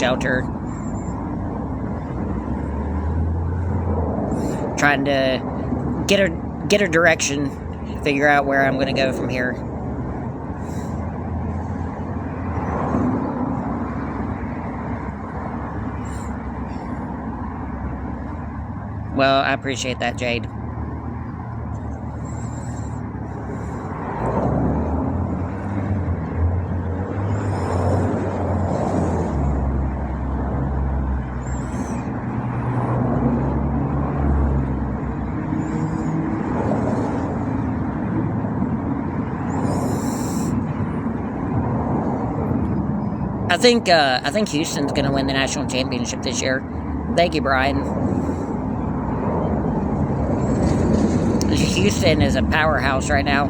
shelter. Trying to get a direction, figure out where I'm going to go from here. Well, I appreciate that, Jade. I think Houston's going to win the national championship this year. Thank you, Brian. Houston is a powerhouse right now.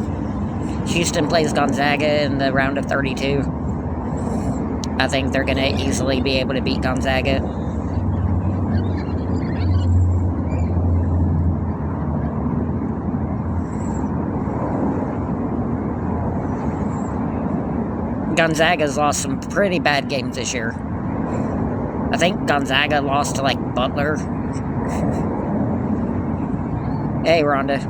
Houston plays Gonzaga in the round of 32. I think they're going to easily be able to beat Gonzaga. Gonzaga's lost some pretty bad games this year. I think Gonzaga lost to, like, Butler. Hey, Rhonda.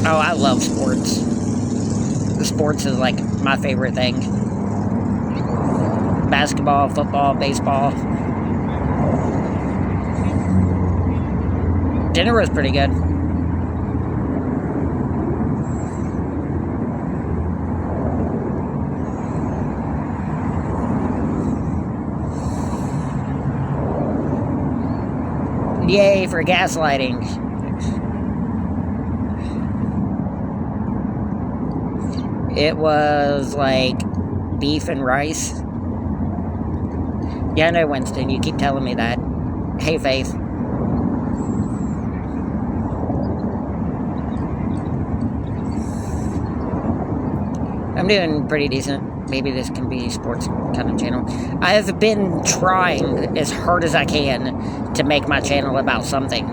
Oh, I love sports. Sports is, like, my favorite thing. Basketball, football, baseball. Dinner was pretty good. Yay for gaslighting. It was like beef and rice. Yeah, I know, Winston. You keep telling me that. Hey, Faith. I'm doing pretty decent. Maybe this can be a sports kind of channel. I have been trying as hard as I can to make my channel about something.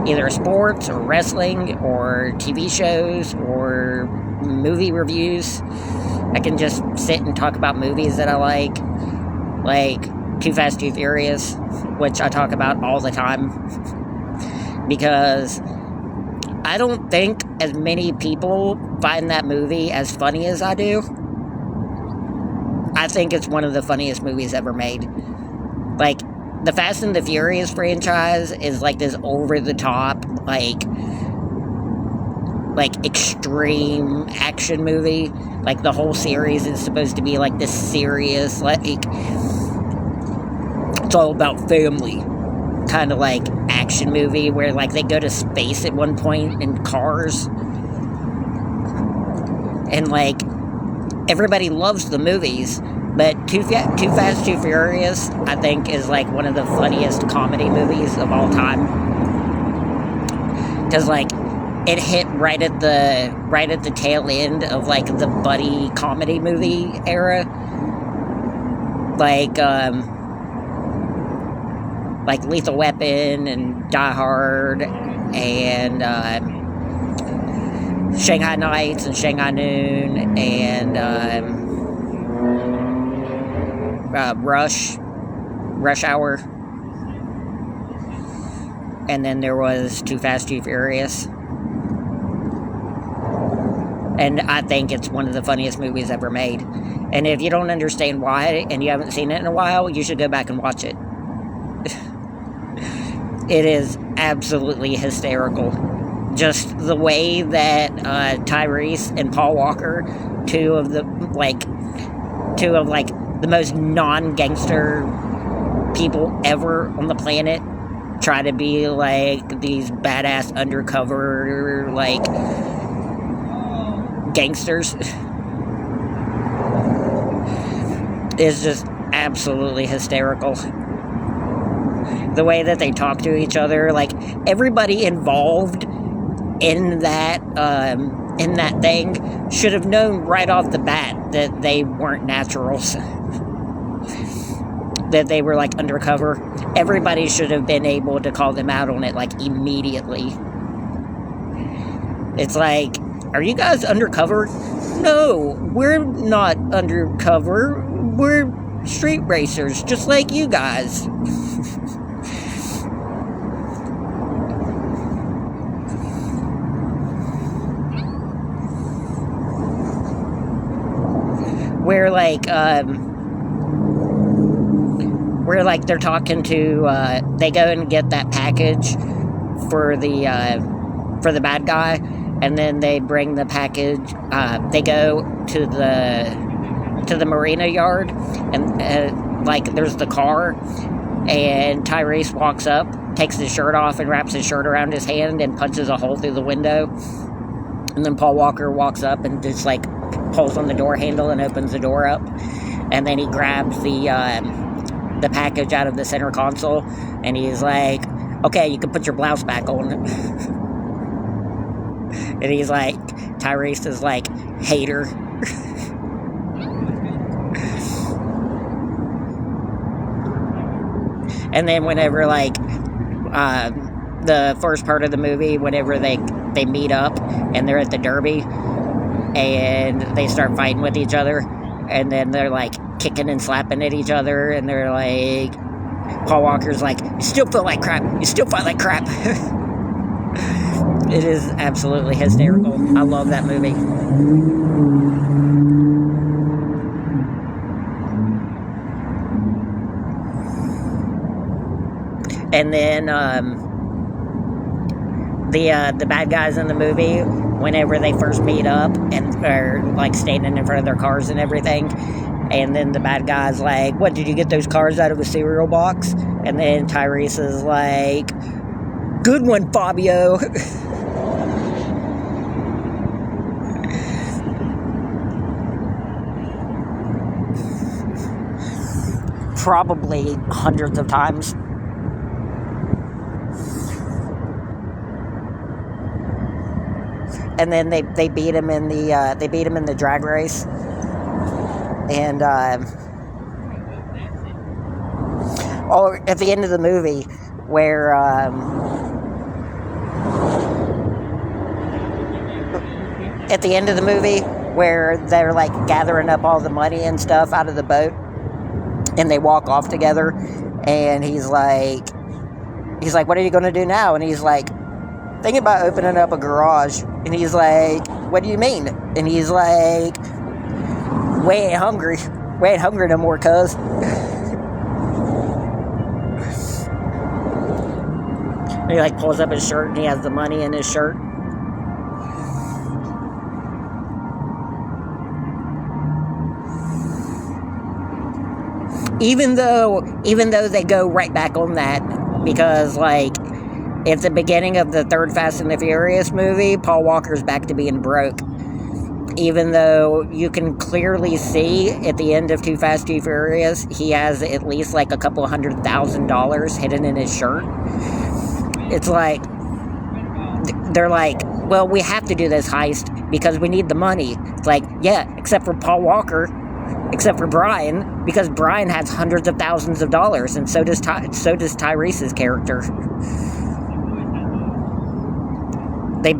Either sports or wrestling or TV shows or movie reviews. I can just sit and talk about movies that I like Too Fast, Too Furious, which I talk about all the time. Because I don't think as many people find that movie as funny as I do. I think it's one of the funniest movies ever made. Like, the Fast and the Furious franchise is like this over-the-top, like extreme action movie. Like, the whole series is supposed to be like this serious, like, it's all about family kind of like action movie where like they go to space at one point in cars. And like everybody loves the movies, but Too Fast, Too Furious, I think, is like one of the funniest comedy movies of all time. Because like it hit right at the tail end of like the buddy comedy movie era. Like Lethal Weapon and Die Hard and Shanghai Nights and Shanghai Noon and Rush Hour. And then there was Too Fast, Too Furious. And I think it's one of the funniest movies ever made. And if you don't understand why and you haven't seen it in a while, you should go back and watch it. It is absolutely hysterical. Just the way that Tyrese and Paul Walker, two of the most non-gangster people ever on the planet, try to be like these badass undercover like gangsters. Is just absolutely hysterical. The way that they talk to each other, like everybody involved in that thing should have known right off the bat that they weren't naturals, that they were like undercover. Everybody should have been able to call them out on it like immediately. It's like, are you guys undercover? No, we're not undercover. We're street racers, just like you guys. Where they're talking to, they go and get that package for the bad guy, and then they bring the package, they go to the marina yard, and there's the car, and Tyrese walks up, takes his shirt off and wraps his shirt around his hand and punches a hole through the window, and then Paul Walker walks up and just pulls on the door handle and opens the door up, and then he grabs the package out of the center console, and he's like, okay, you can put your blouse back on. And he's like, Tyrese is like, hater. And then whenever the first part of the movie, whenever they meet up and they're at the Derby and they start fighting with each other, and then they're kicking and slapping at each other, and they're like, Paul Walker's like, you still feel like crap, you still fight like crap. It is absolutely hysterical. I love that movie. And then the bad guys in the movie, whenever they first meet up and are standing in front of their cars and everything, and then the bad guy's like, what, did you get those cars out of a cereal box? And then Tyrese is like, good one, Fabio. Probably hundreds of times. And then they beat him in the drag race, and at the end of the movie, where they're gathering up all the money and stuff out of the boat, and they walk off together, and he's like, what are you going to do now? And he's like, thinking about opening up a garage. And he's like, what do you mean? And he's like, we ain't hungry no more, cuz. He pulls up his shirt and he has the money in his shirt. Even though they go right back on that, because at the beginning of the third Fast and the Furious movie, Paul Walker's back to being broke. Even though you can clearly see at the end of Too Fast, Too Furious, he has at least a couple $100,000 hidden in his shirt. It's they're well, we have to do this heist because we need the money. It's yeah, except for Paul Walker, except for Brian, because Brian has hundreds of thousands of dollars, and so does Tyrese's character. They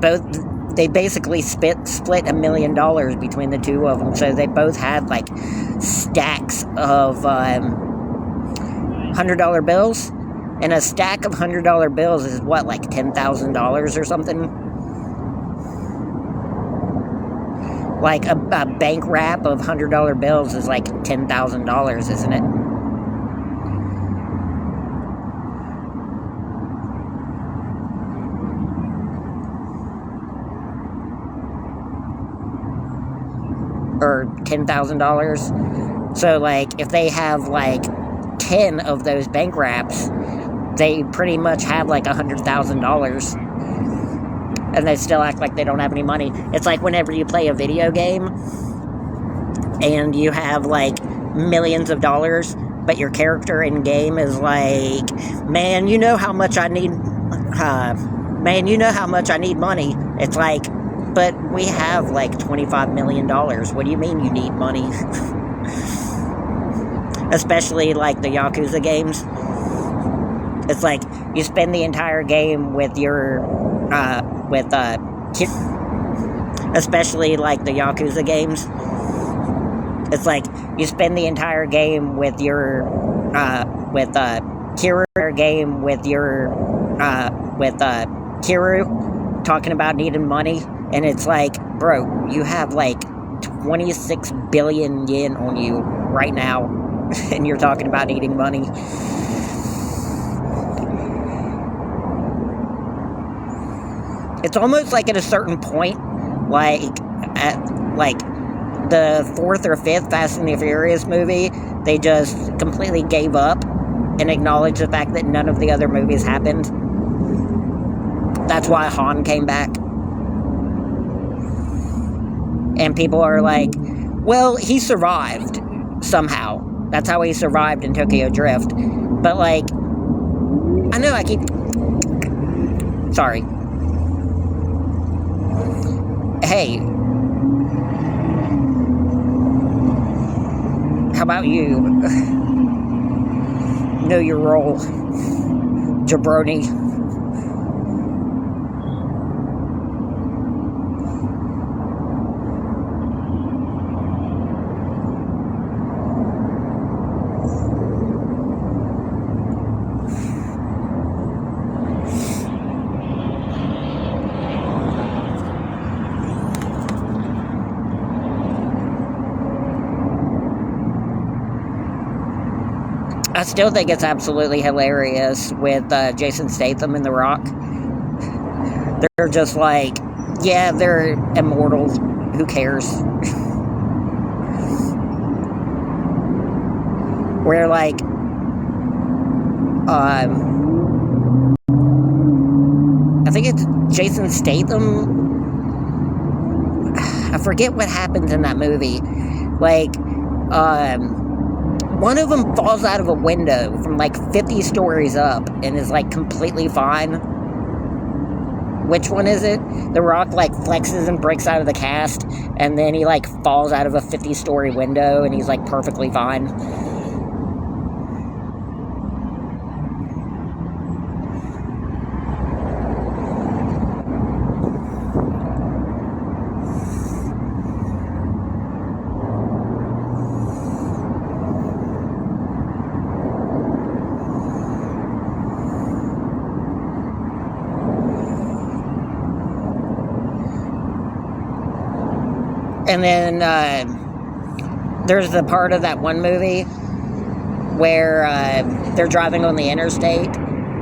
basically split $1 million between the two of them, so they both had stacks of $100 bills, and a stack of $100 bills is what, $10,000 or something? A bank wrap of $100 bills is $10,000, isn't it? Or $10,000. So if they have 10 of those bank wraps, they pretty much have $100,000, and they still act like they don't have any money. It's whenever you play a video game and you have millions of dollars, but your character in game is man, you know how much I need money. It's but we have $25 million. What do you mean you need money? Especially the Yakuza games. It's you spend the entire game with your Especially, like, the Yakuza games. It's like, you spend the entire game with your, Kiru, Kiru, talking about needing money, and it's like, bro, you have, like, 26 billion yen on you right now, and you're talking about needing money. It's almost like at a certain point, like, at, like, the 4th or 5th Fast and the Furious movie, they just completely gave up and acknowledged the fact that none of the other movies happened. That's why Han came back. And people are like, well, he survived somehow. That's how he survived in Tokyo Drift. But, like, I know I keep... Sorry. Hey. How about you? Know your role, jabroni. I still think it's absolutely hilarious with Jason Statham and The Rock. They're just like, yeah, they're immortal. Who cares? Where, like, I think it's Jason Statham. I forget what happens in that movie. Like, one of them falls out of a window from, like, 50 stories up and is, like, completely fine. Which one is it? The Rock, like, flexes and breaks out of the cast, and then he, like, falls out of a 50-story window, and he's, like, perfectly fine. And then there's the part of that one movie where they're driving on the interstate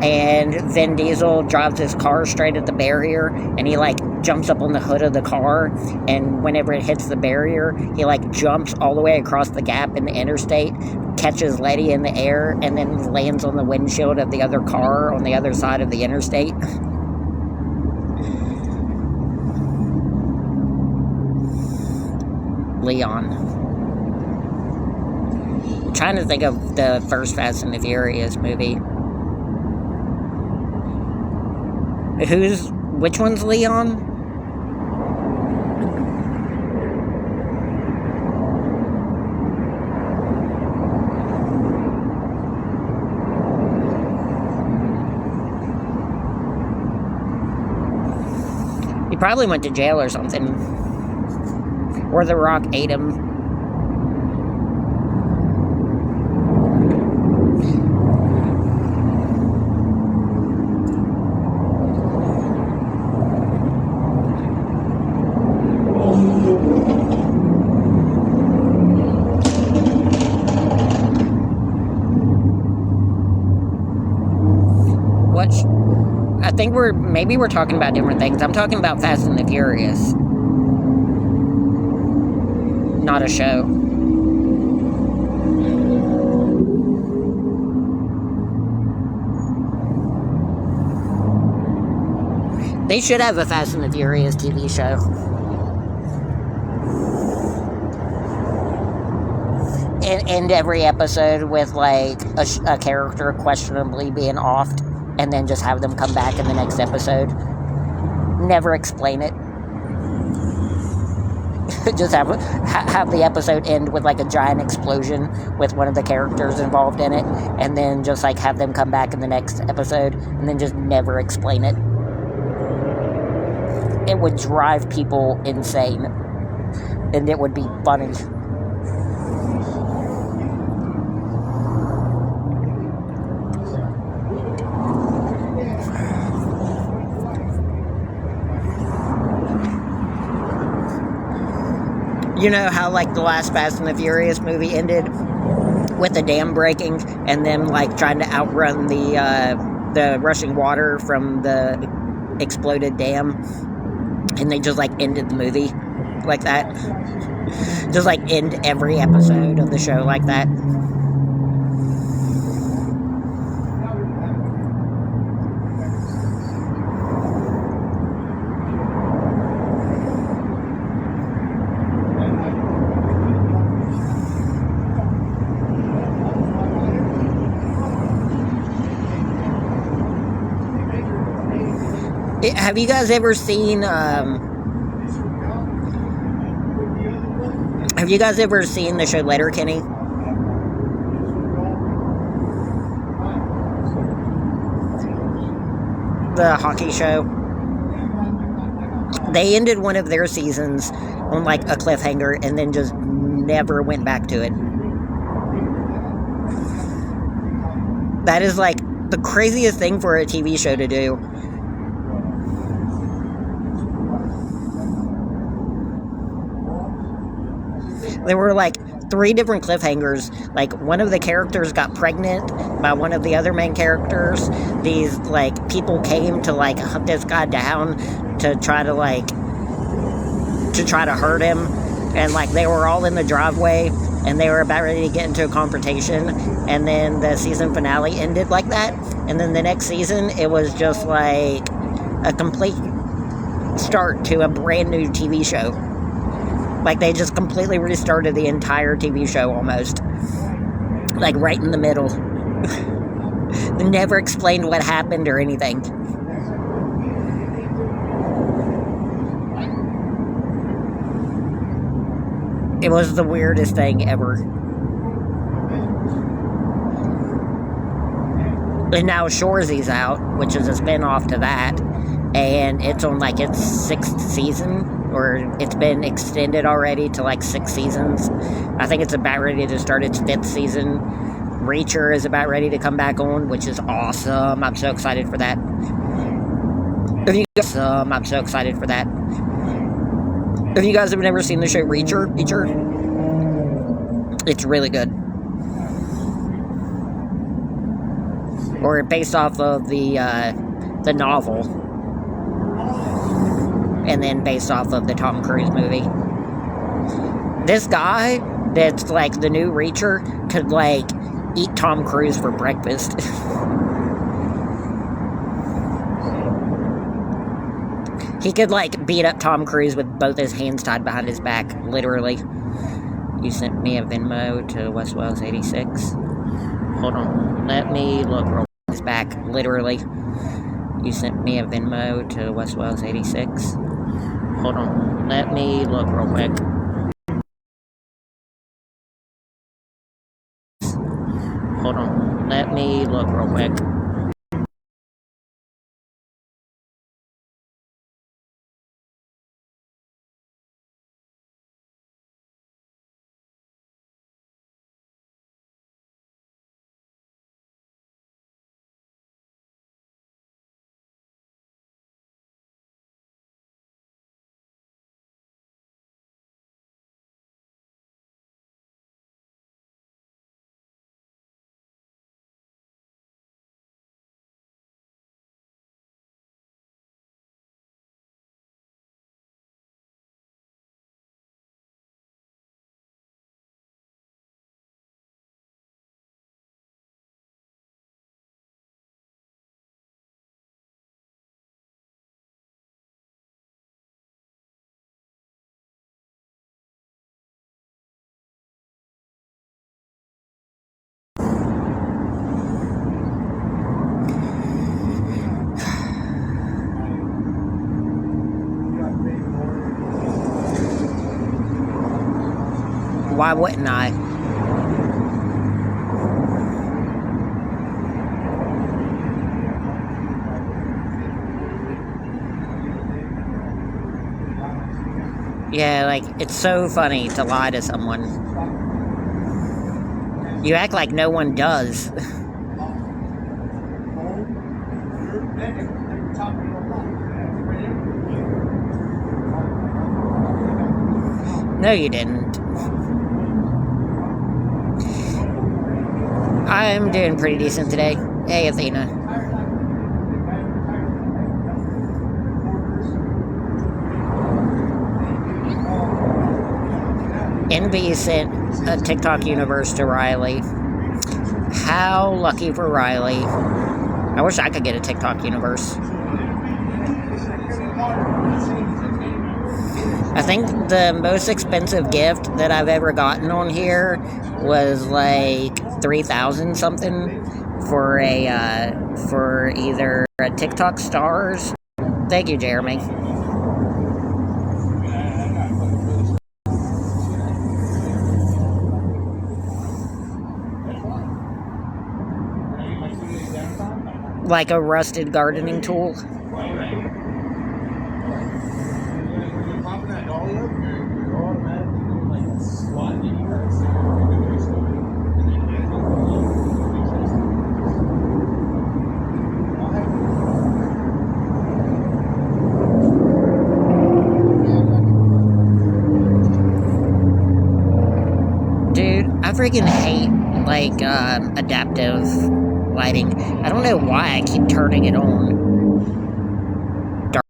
and Vin Diesel drives his car straight at the barrier and he, like, jumps up on the hood of the car, and whenever it hits the barrier, he, like, jumps all the way across the gap in the interstate, catches Letty in the air, and then lands on the windshield of the other car on the other side of the interstate. Leon. I'm trying to think of the first Fast and the Furious movie. Which one's Leon? He probably went to jail or something. Or The Rock ate him. I think maybe we're talking about different things. I'm talking about Fast and the Furious. Not a show. They should have a Fast and the Furious TV show. And end every episode with, like, a character questionably being offed, and then just have them come back in the next episode. Never explain it. Just have the episode end with, like, a giant explosion with one of the characters involved in it, and then just, like, have them come back in the next episode, and then just never explain it. it would drive people insane. And it would be funny. You know how, like, the last Fast and the Furious movie ended with the dam breaking and them, like, trying to outrun the rushing water from the exploded dam, and they just, like, ended the movie like that? Just, like, end every episode of the show like that. Have you guys ever seen, have you guys ever seen the show Letterkenny? The hockey show? They ended one of their seasons on, like, a cliffhanger and then just never went back to it. That is, like, the craziest thing for a TV show to do. There were, like, 3 different cliffhangers. Like, one of the characters got pregnant by one of the other main characters. These, like, people came to, like, hunt this guy down to try to, like, hurt him. And, like, they were all in the driveway, and they were about ready to get into a confrontation. And then the season finale ended like that. And then the next season, it was just, like, a complete start to a brand new TV show. Like, they just completely restarted the entire TV show, almost. Like, right in the middle. Never explained what happened or anything. It was the weirdest thing ever. And now Shoresy's out, which is a spin-off to that. And it's on, like, its 6th season. Or it's been extended already to, like, 6 seasons. I think it's about ready to start its 5th season. Reacher is about ready to come back on, which is awesome. I'm so excited for that. I'm so excited for that. If you guys have never seen the show Reacher, it's really good. Or based off of the novel. And then based off of the Tom Cruise movie. This guy that's, like, the new Reacher could, like, eat Tom Cruise for breakfast. He could, like, beat up Tom Cruise with both his hands tied behind his back, literally. You sent me a Venmo to Westwells 86. Hold on. Let me look real quick. His back, literally. You sent me a Venmo to Westwells 86. Hold on. Let me look real quick. Hold on. Let me look real quick. Why wouldn't I? Yeah, like, it's so funny to lie to someone. You act like no one does. No, you didn't. I'm doing pretty decent today. Hey, Athena. NB sent a TikTok universe to Riley. How lucky for Riley. I wish I could get a TikTok universe. I think the most expensive gift that I've ever gotten on here was like 3,000 something for for either a TikTok stars. Thank you, Jeremy. Like a rusted gardening tool. Dude, I freaking hate, like, adaptive lighting. I don't know why I keep turning it on. Dark.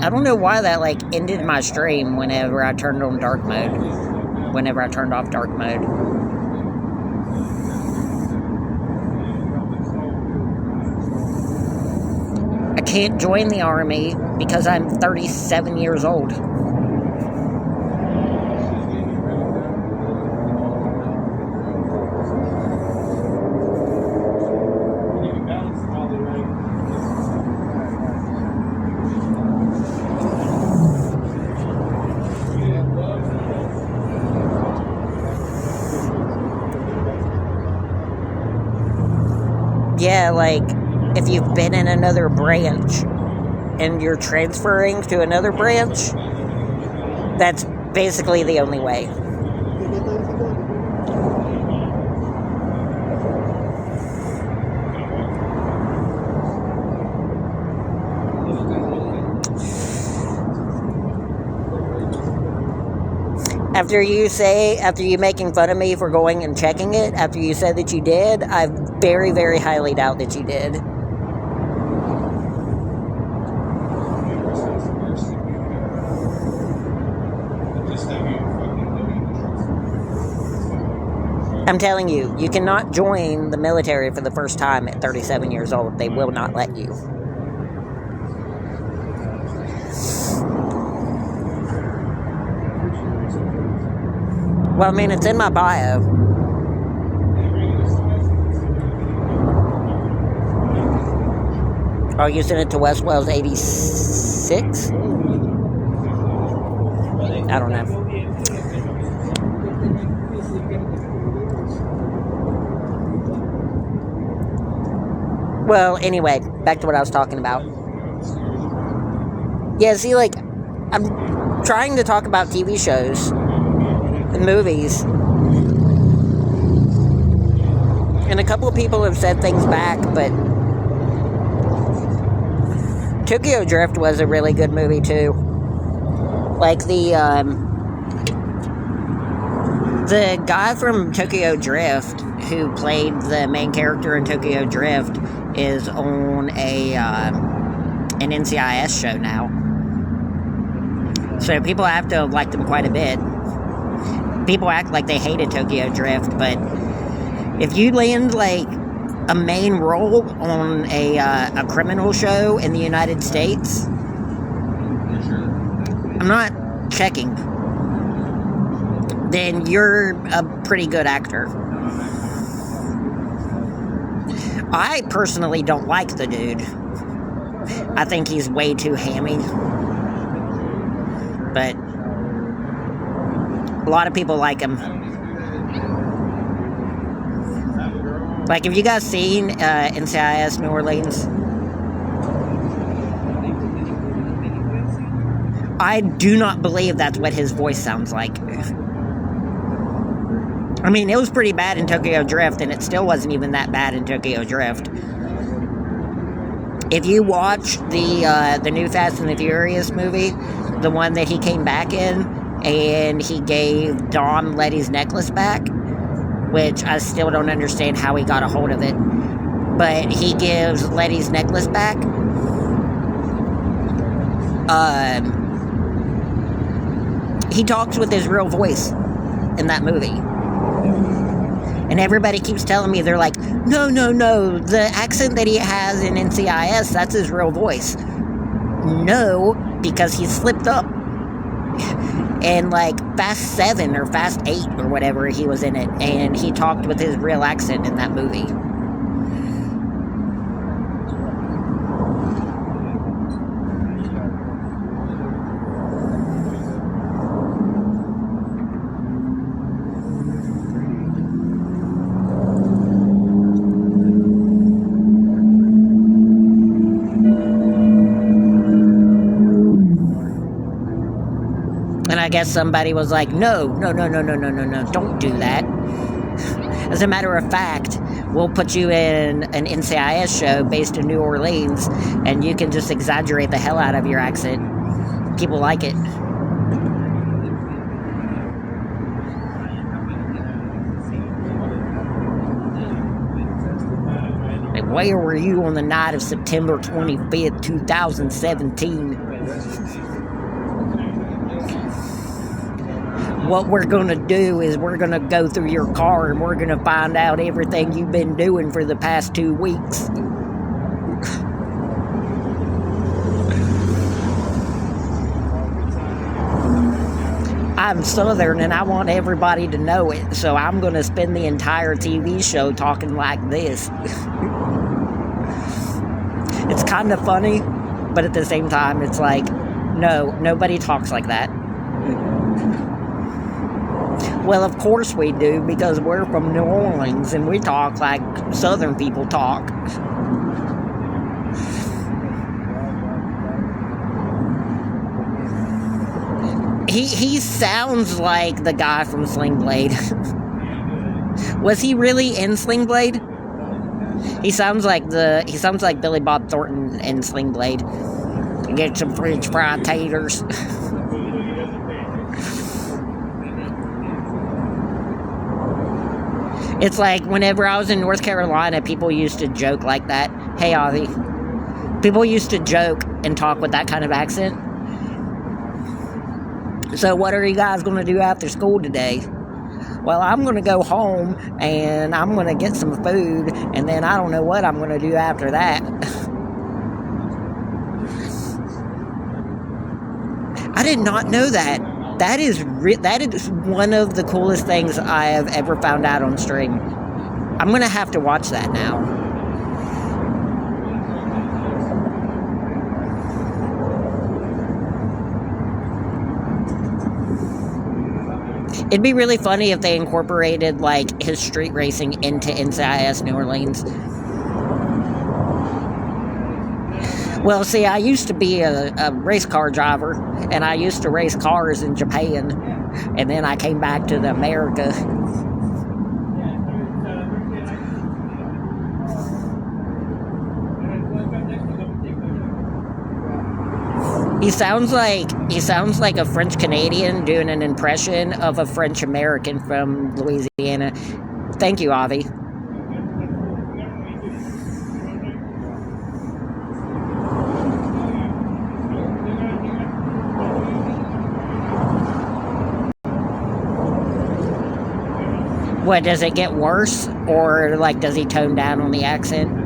I don't know why that, like, ended my stream whenever I turned on dark mode. Whenever I turned off dark mode. I can't join the army because I'm 37 years old. Yeah, like, if you've been in another branch and you're transferring to another branch, that's basically the only way. After you making fun of me for going and checking it, after you said that you did, I very, very highly doubt that you did. I'm telling you, you cannot join the military for the first time at 37 years old. They will not let you. Well, I mean, it's in my bio. Oh, you sent it to Westwell's 86? I don't know. Well, anyway, back to what I was talking about. Yeah, see, like, I'm trying to talk about TV shows and movies. And a couple of people have said things back, but Tokyo Drift was a really good movie, too. Like, the guy from Tokyo Drift who played the main character in Tokyo Drift is on an NCIS show now. So people have to have liked him quite a bit. People act like they hated Tokyo Drift, but if you land, like, a main role on a criminal show in the United States, I'm not checking, then you're a pretty good actor. I personally don't like the dude. I think he's way too hammy. But a lot of people like him. Like, have you guys seen NCIS New Orleans? I do not believe that's what his voice sounds like. I mean, it was pretty bad in Tokyo Drift, and it still wasn't even that bad in Tokyo Drift. If you watch the new Fast and the Furious movie, the one that he came back in, and he gave Dom Letty's necklace back, which I still don't understand how he got a hold of it, but he gives Letty's necklace back. He talks with his real voice in that movie. And everybody keeps telling me, they're like, no, the accent that he has in NCIS, that's his real voice. No, because he slipped up. And like Fast 7 or Fast 8 or whatever, he was in it, and he talked with his real accent in that movie. And I guess somebody was like, no, don't do that. As a matter of fact, we'll put you in an NCIS show based in New Orleans, and you can just exaggerate the hell out of your accent. People like it. Like, where were you on the night of September 25th, 2017? What we're going to do is we're going to go through your car and we're going to find out everything you've been doing for the past 2 weeks. I'm Southern and I want everybody to know it, so I'm going to spend the entire TV show talking like this. It's kind of funny, but at the same time, it's like, no, nobody talks like that. Well, of course we do, because we're from New Orleans and we talk like Southern people talk. He sounds like the guy from Sling Blade. Was he really in Sling Blade? He sounds like Billy Bob Thornton in Sling Blade. Get some French fried taters. It's like whenever I was in North Carolina, people used to joke like that. Hey, Ozzy. People used to joke and talk with that kind of accent. So what are you guys going to do after school today? Well, I'm going to go home and I'm going to get some food, and then I don't know what I'm going to do after that. I did not know that. That is one of the coolest things I have ever found out on stream. I'm going to have to watch that now. It'd be really funny if they incorporated, like, his street racing into NCIS New Orleans. Well, see, I used to be a race car driver, and I used to race cars in Japan, and then I came back to America. He sounds like a French Canadian doing an impression of a French American from Louisiana. Thank you, Avi. What, does it get worse, or like does he tone down on the accent?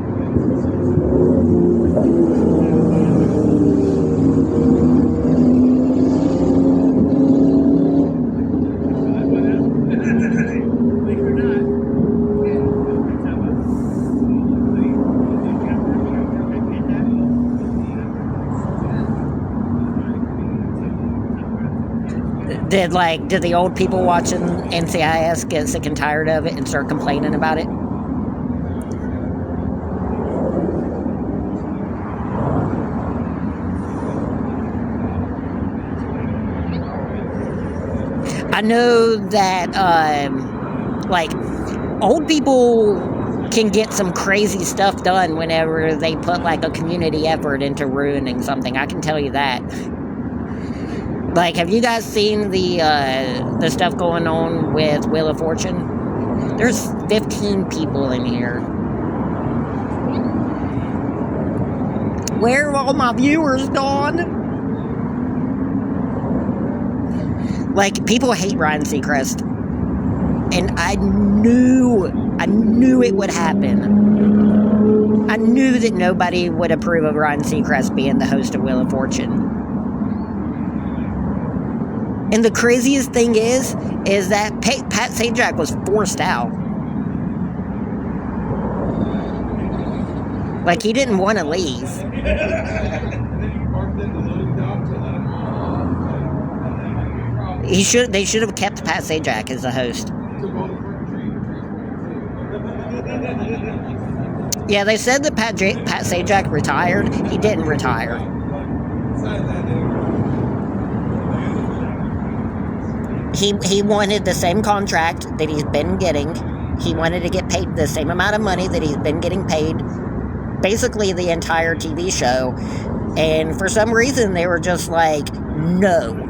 Did the old people watching NCIS get sick and tired of it and start complaining about it? I know that, like, old people can get some crazy stuff done whenever they put, like, a community effort into ruining something. I can tell you that. Like, have you guys seen the stuff going on with Wheel of Fortune? There's 15 people in here. Where have all my viewers gone? Like, people hate Ryan Seacrest. And I knew it would happen. I knew that nobody would approve of Ryan Seacrest being the host of Wheel of Fortune. And the craziest thing is that Pat Sajak was forced out. Like, he didn't want to leave. They should have kept Pat Sajak as the host. Yeah, they said that Pat Sajak retired. He didn't retire. He wanted the same contract that he's been getting. He wanted to get paid the same amount of money that he's been getting paid basically the entire TV show. And for some reason, they were just like, no,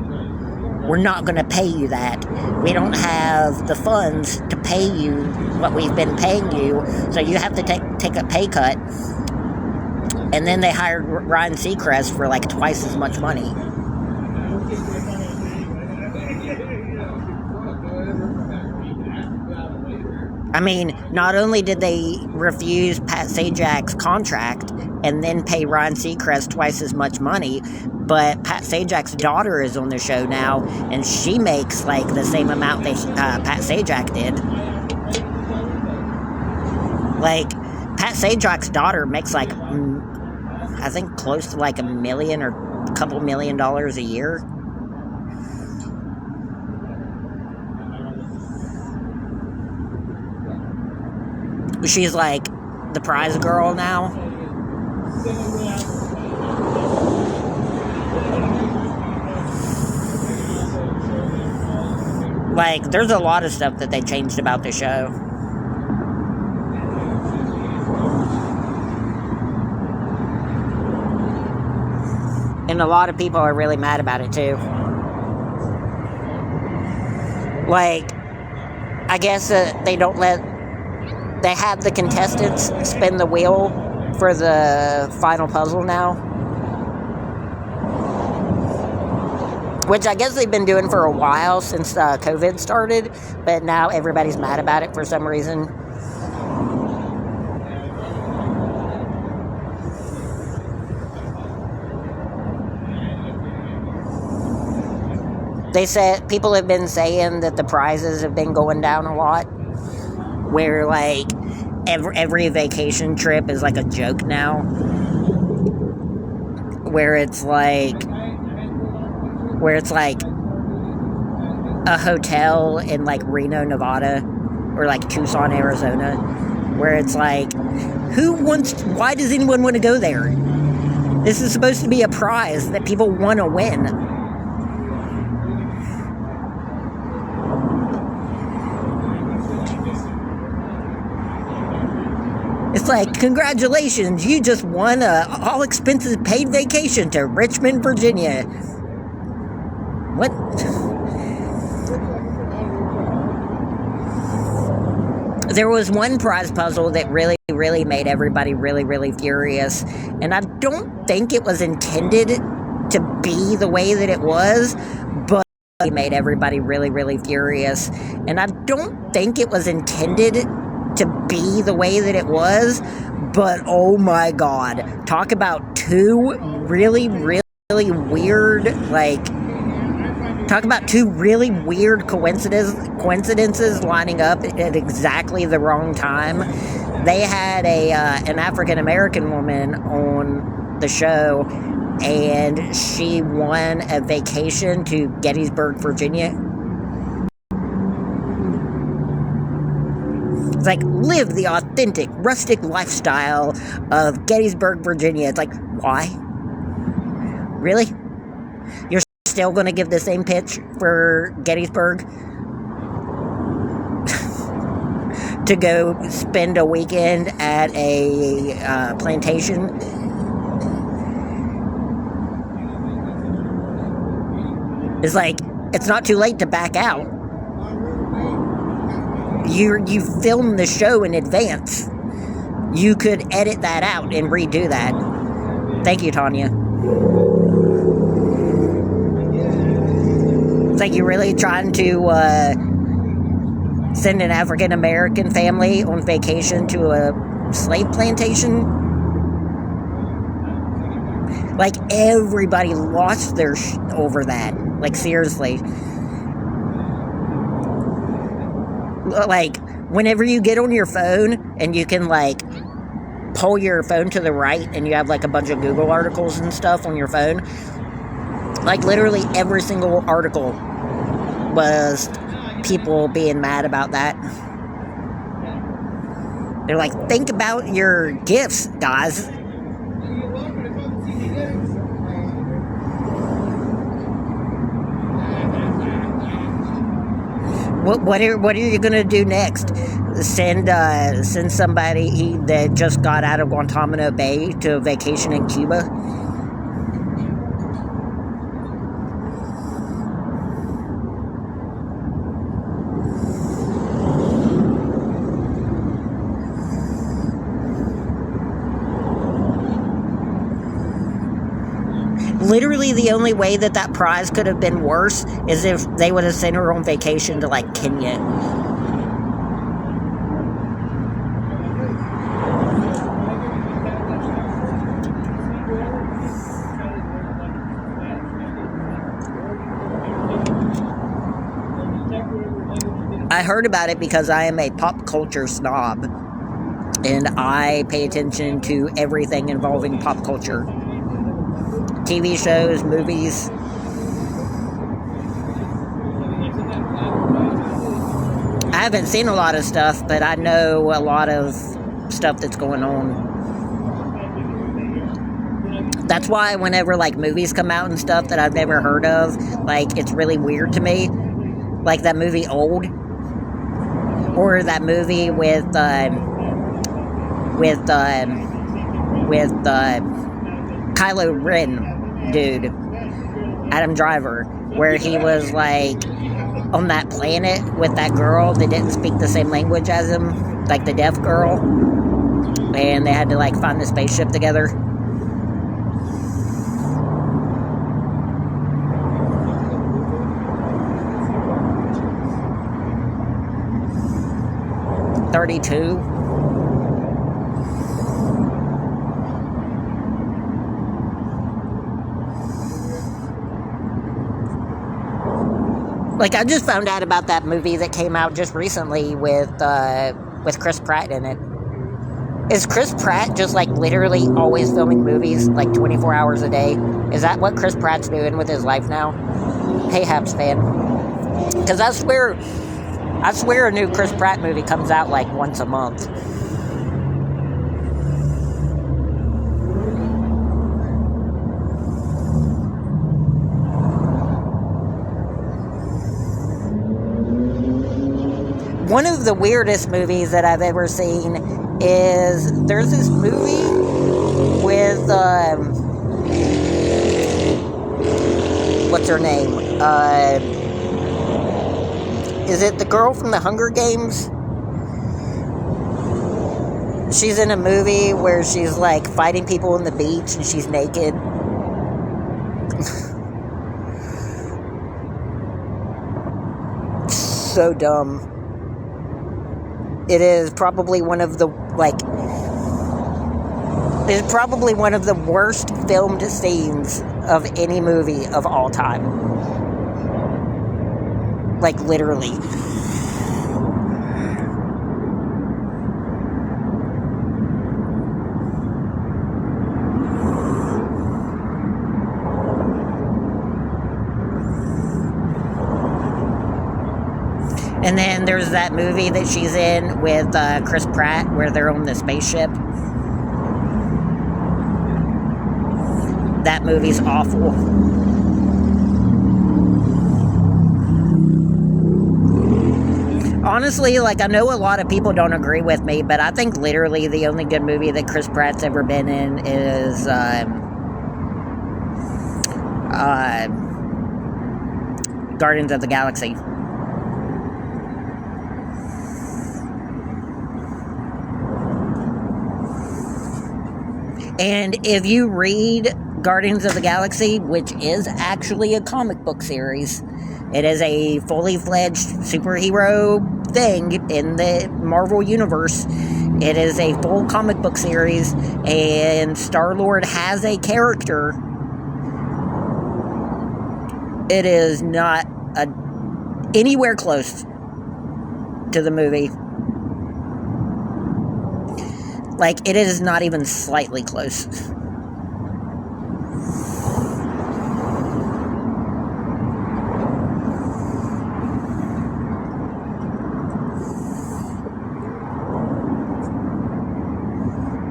we're not going to pay you that. We don't have the funds to pay you what we've been paying you, so you have to take a pay cut. And then they hired Ryan Seacrest for like twice as much money. I mean, not only did they refuse Pat Sajak's contract and then pay Ryan Seacrest twice as much money, but Pat Sajak's daughter is on the show now, and she makes like the same amount that Pat Sajak did. Like, Pat Sajak's daughter makes like, I think close to like $1 million or a couple $1 million a year. She's like the prize girl now. Like, there's a lot of stuff that they changed about the show. And a lot of people are really mad about it too. Like, I guess they don't let... They have the contestants spin the wheel for the final puzzle now. Which I guess they've been doing for a while since COVID started, but now everybody's mad about it for some reason. They said, people have been saying that the prizes have been going down a lot. Where, like, every vacation trip is like a joke now. Where it's like a hotel in like Reno, Nevada, or like Tucson, Arizona, where it's like, why does anyone want to go there? This is supposed to be a prize that people want to win. It's like, congratulations, you just won a all-expenses paid vacation to Richmond, Virginia. What? There was one prize puzzle that really, really made everybody really, really furious. And I don't think it was intended to be the way that it was, but it made everybody really, really furious. And I don't think it was intended to be the way that it was, but oh my god, talk about two really, really weird, like, talk about two really weird coincidences lining up at exactly the wrong time. They had an African-American woman on the show, and she won a vacation to Gettysburg, Virginia. It's like, live the authentic, rustic lifestyle of Gettysburg, Virginia. It's like, why? Really? You're still going to give the same pitch for Gettysburg to go spend a weekend at a plantation. It's like, it's not too late to back out. You filmed the show in advance. You could edit that out and redo that. Thank you, Tanya. It's like, you're really trying to send an African American family on vacation to a slave plantation? Like, everybody lost their over that. Like, seriously. Like, whenever you get on your phone and you can, like, pull your phone to the right and you have, like, a bunch of Google articles and stuff on your phone, like, literally every single article was people being mad about that. They're like, think about your gifts, guys. What are you gonna do next? Send somebody that just got out of Guantanamo Bay to a vacation in Cuba? Literally, the only way that prize could have been worse is if they would have sent her on vacation to, like, Kenya. I heard about it because I am a pop culture snob, and I pay attention to everything involving pop culture. TV shows, movies. I haven't seen a lot of stuff, but I know a lot of stuff that's going on. That's why whenever, like, movies come out and stuff that I've never heard of, like, it's really weird to me. Like that movie Old, or that movie with Kylo Ren dude, Adam Driver, where he was, like, on that planet with that girl that didn't speak the same language as him, like the deaf girl, and they had to, like, find the spaceship together. .32. Like, I just found out about that movie that came out just recently with Chris Pratt in it. Is Chris Pratt just, like, literally always filming movies, like, 24 hours a day? Is that what Chris Pratt's doing with his life now? Hey, Habs fan. Because I swear a new Chris Pratt movie comes out, like, once a month. One of the weirdest movies that I've ever seen is, there's this movie with, what's her name? Is it the girl from the Hunger Games? She's in a movie where she's, like, fighting people on the beach and she's naked. So dumb. It is probably one of the, like, it's probably one of the worst filmed scenes of any movie of all time. Like, literally. And then there's that movie that she's in with Chris Pratt where they're on the spaceship. That movie's awful. honestly, like, I know a lot of people don't agree with me, but I think literally the only good movie that Chris Pratt's ever been in is Guardians of the Galaxy. And if you read Guardians of the Galaxy, which is actually a comic book series, it is a fully fledged superhero thing in the Marvel Universe. It is a full comic book series, and Star-Lord has a character. It is not anywhere close to the movie. Like, it is not even slightly close.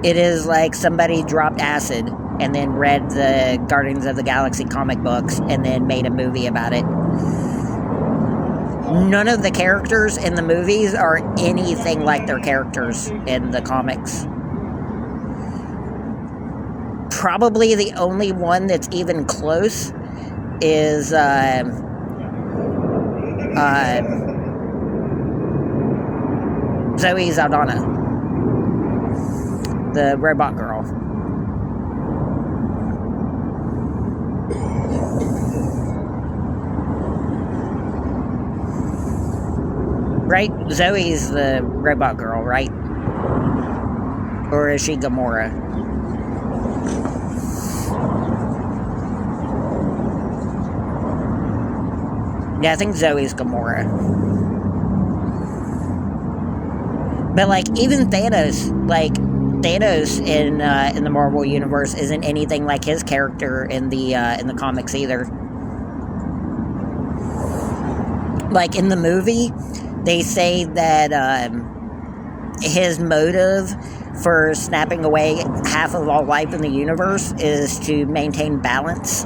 It is like somebody dropped acid and then read the Guardians of the Galaxy comic books and then made a movie about it. None of the characters in the movies are anything like their characters in the comics. Probably the only one that's even close is Zoe Saldana, the robot girl. Right? Zoe's the robot girl, right? Or is she Gamora? Yeah, I think Zoe's Gamora. But, like, even Thanos, in the Marvel Universe isn't anything like his character in the comics either. Like, in the movie, they say that his motive for snapping away half of all life in the universe is to maintain balance.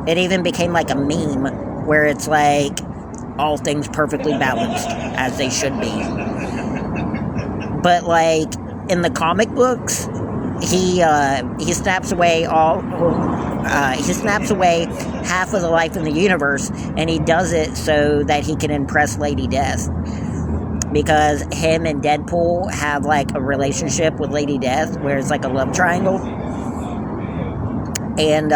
It even became like a meme where it's like all things perfectly balanced as they should be. But like in the comic books, he snaps away half of the life in the universe, and he does it so that he can impress Lady Death. Because him and Deadpool have like a relationship with Lady Death where it's like a love triangle. And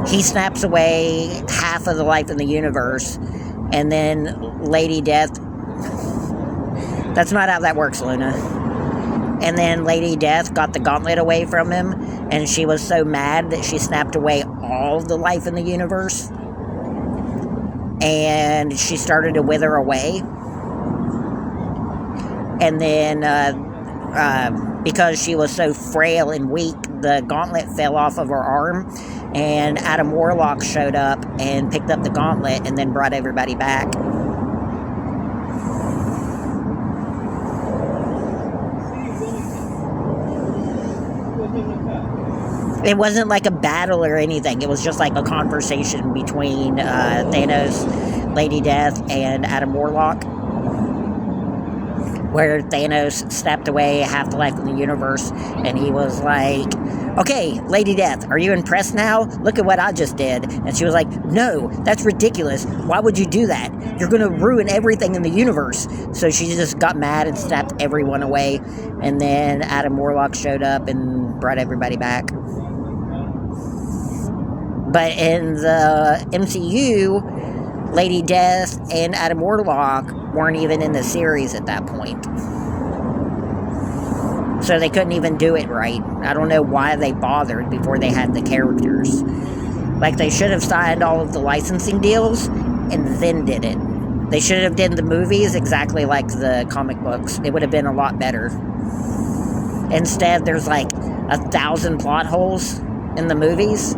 he snaps away half of the life in the universe, and then Lady Death... That's not how that works, Luna. And then Lady Death got the gauntlet away from him, and she was so mad that she snapped away all the life in the universe. And she started to wither away. And then, because she was so frail and weak, the gauntlet fell off of her arm, and Adam Warlock showed up and picked up the gauntlet and then brought everybody back. It wasn't like a battle or anything. It was just like a conversation between Thanos, Lady Death, and Adam Warlock, where Thanos snapped away half the life in the universe, and he was like, okay, Lady Death, are you impressed now? Look at what I just did. And she was like, no, that's ridiculous. Why would you do that? You're going to ruin everything in the universe. So she just got mad and snapped everyone away, and then Adam Warlock showed up and brought everybody back. But in the MCU, Lady Death and Adam Warlock weren't even in the series at that point. So they couldn't even do it right. I don't know why they bothered before they had the characters. Like, they should have signed all of the licensing deals and then did it. They should have done the movies exactly like the comic books. It would have been a lot better. Instead, there's like 1,000 plot holes in the movies.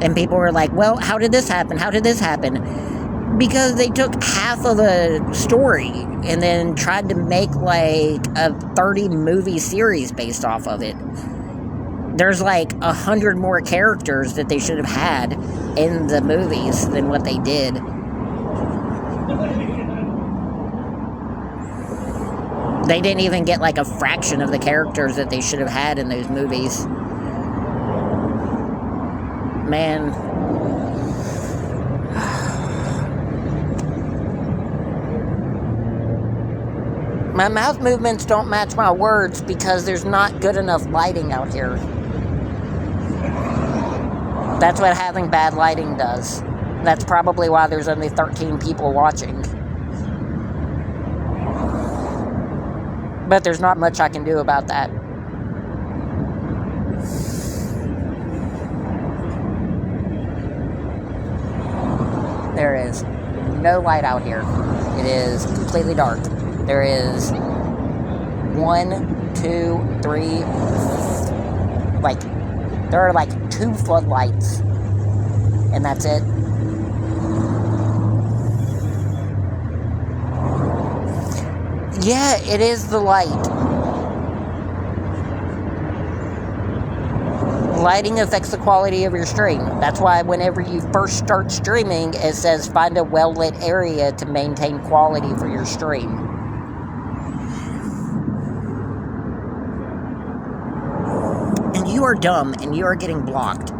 And people were like, well, how did this happen? How did this happen? Because they took half of the story and then tried to make like a 30-movie series based off of it. There's like 100 more characters that they should have had in the movies than what they did. They didn't even get like a fraction of the characters that they should have had in those movies. Man. My mouth movements don't match my words because there's not good enough lighting out here. That's what having bad lighting does. That's probably why there's only 13 people watching. But there's not much I can do about that. There is no light out here. It is completely dark. There is 1, 2, 3, there are like 2 floodlights, and that's it. Yeah, it is the light. Lighting affects the quality of your stream. That's why whenever you first start streaming, it says find a well-lit area to maintain quality for your stream. And you are dumb, and you are getting blocked.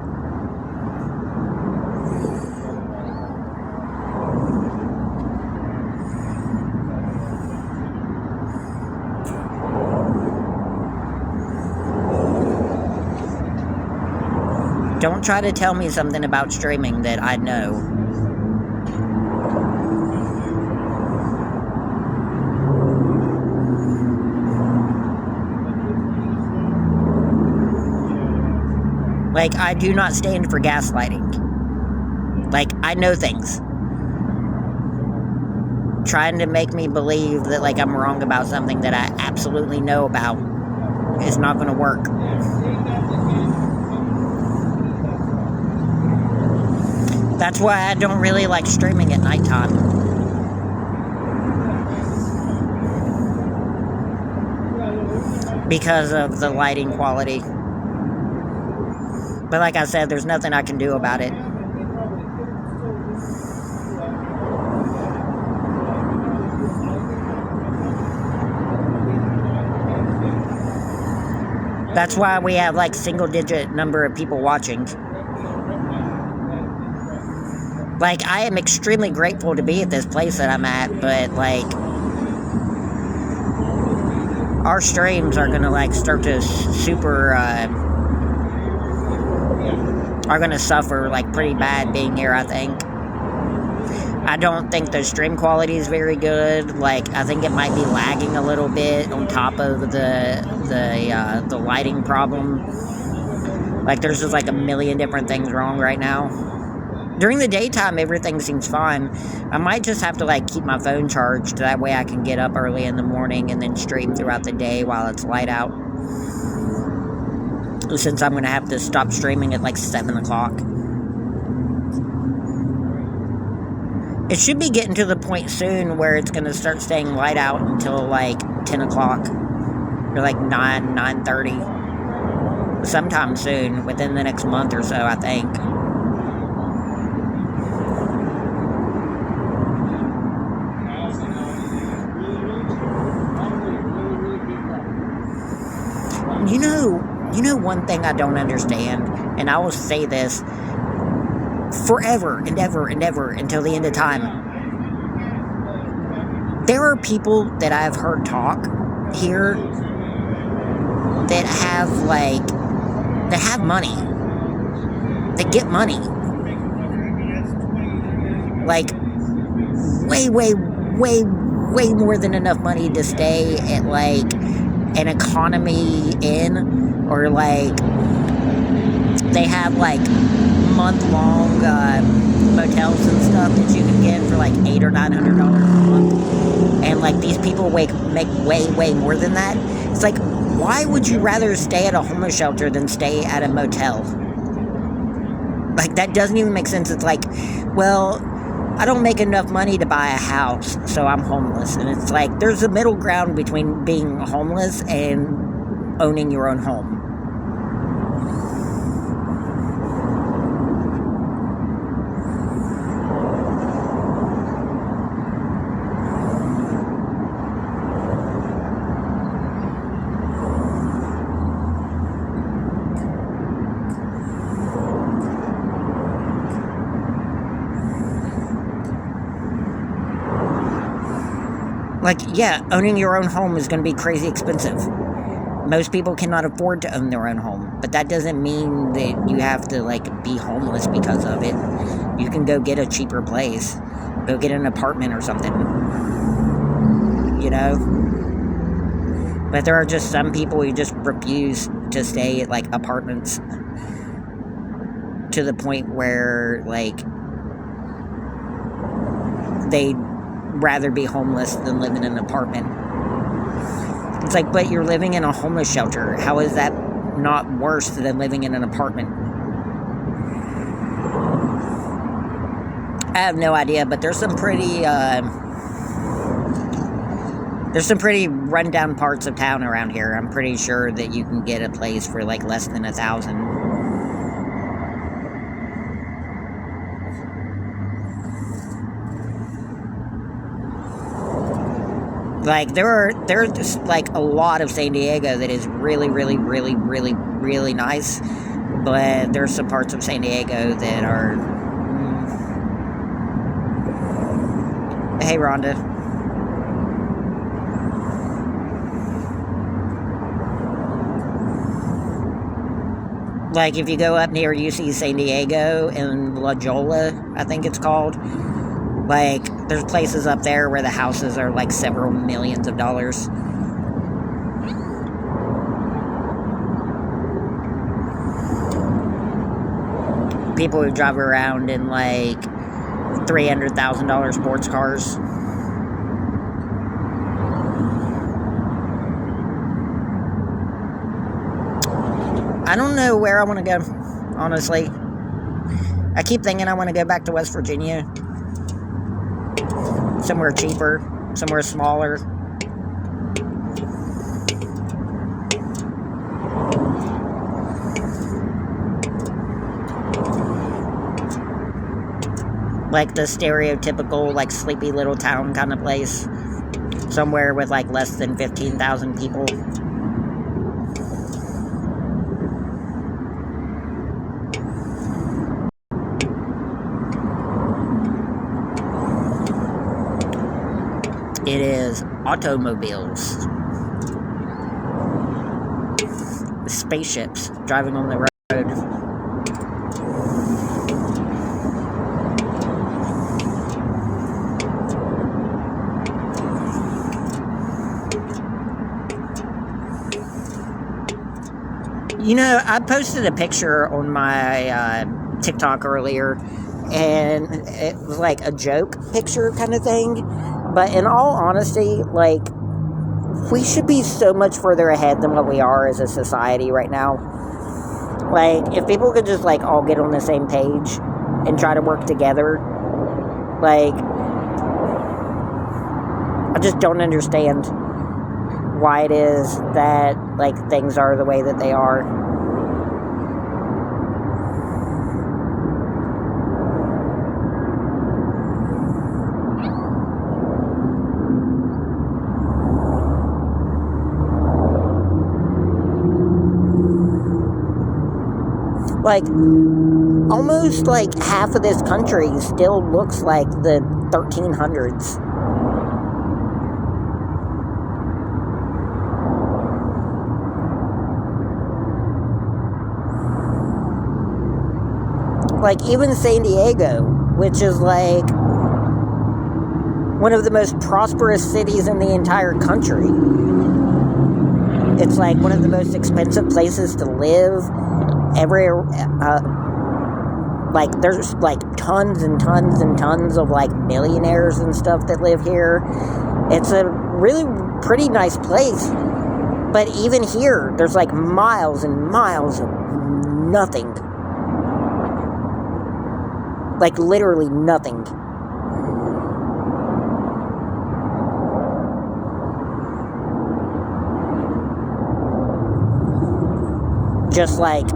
Don't try to tell me something about streaming that I know. Like, I do not stand for gaslighting. Like, I know things. Trying to make me believe that, like, I'm wrong about something that I absolutely know about is not going to work. That's why I don't really like streaming at nighttime. Because of the lighting quality. But like I said, there's nothing I can do about it. That's why we have like single-digit number of people watching. Like, I am extremely grateful to be at this place that I'm at, but, like, our streams are gonna, like, start to are gonna suffer, like, pretty bad being here, I think. I don't think the stream quality is very good. Like, I think it might be lagging a little bit on top of the lighting problem. Like, there's just, like, a million different things wrong right now. During the daytime, everything seems fine. I might just have to, like, keep my phone charged. That way I can get up early in the morning and then stream throughout the day while it's light out. Since I'm going to have to stop streaming at, like, 7 o'clock. It should be getting to the point soon where it's going to start staying light out until, like, 10 o'clock. Or, like, 9:30. Sometime soon, within the next month or so, I think. You know one thing I don't understand, and I will say this forever and ever and ever until the end of time. There are people that I've heard talk here that have, like, that have money. That get money. Like, way more than enough money to stay at, like, an economy inn, or like they have like month-long motels and stuff that you can get for like $800 or $900 a month, and like these people make way more than that. It's like, why would you rather stay at a homeless shelter than stay at a motel? Like, that doesn't even make sense. It's like, well, I don't make enough money to buy a house, so I'm homeless. And it's like, there's a middle ground between being homeless and owning your own home. Like, yeah, owning your own home is going to be crazy expensive. Most people cannot afford to own their own home, but that doesn't mean that you have to, like, be homeless because of it. You can go get a cheaper place. Go get an apartment or something. You know? But there are just some people who just refuse to stay at, like, apartments to the point where, like, they'd rather be homeless than live in an apartment. It's like, but you're living in a homeless shelter. How is that not worse than living in an apartment? I have no idea, but there's some pretty rundown parts of town around here. I'm pretty sure that you can get a place for like less than $1,000. Like, there's just, like, a lot of San Diego that is really, really, really, really, really nice. But there's some parts of San Diego that are... Hey, Rhonda. Like, if you go up near UC San Diego in La Jolla, I think it's called... Like, there's places up there where the houses are like several millions of dollars. People who drive around in like $300,000 sports cars. I don't know where I want to go, honestly. I keep thinking I want to go back to West Virginia. Somewhere cheaper, somewhere smaller. Like the stereotypical, like, sleepy little town kind of place. Somewhere with, like, less than 15,000 people. It is automobiles. Spaceships driving on the road. You know, I posted a picture on my TikTok earlier, and it was like a joke picture kind of thing. But in all honesty, like, we should be so much further ahead than what we are as a society right now. Like, if people could just, like, all get on the same page and try to work together, like, I just don't understand why it is that, like, things are the way that they are. Like, almost, like, half of this country still looks like the 1300s. Like, even San Diego, which is, like, one of the most prosperous cities in the entire country. It's, like, one of the most expensive places to live. Like, there's, like, tons and tons and tons of, like, millionaires and stuff that live here. It's a really pretty nice place. But even here, there's, like, miles and miles of nothing. Like, literally nothing. Just, like,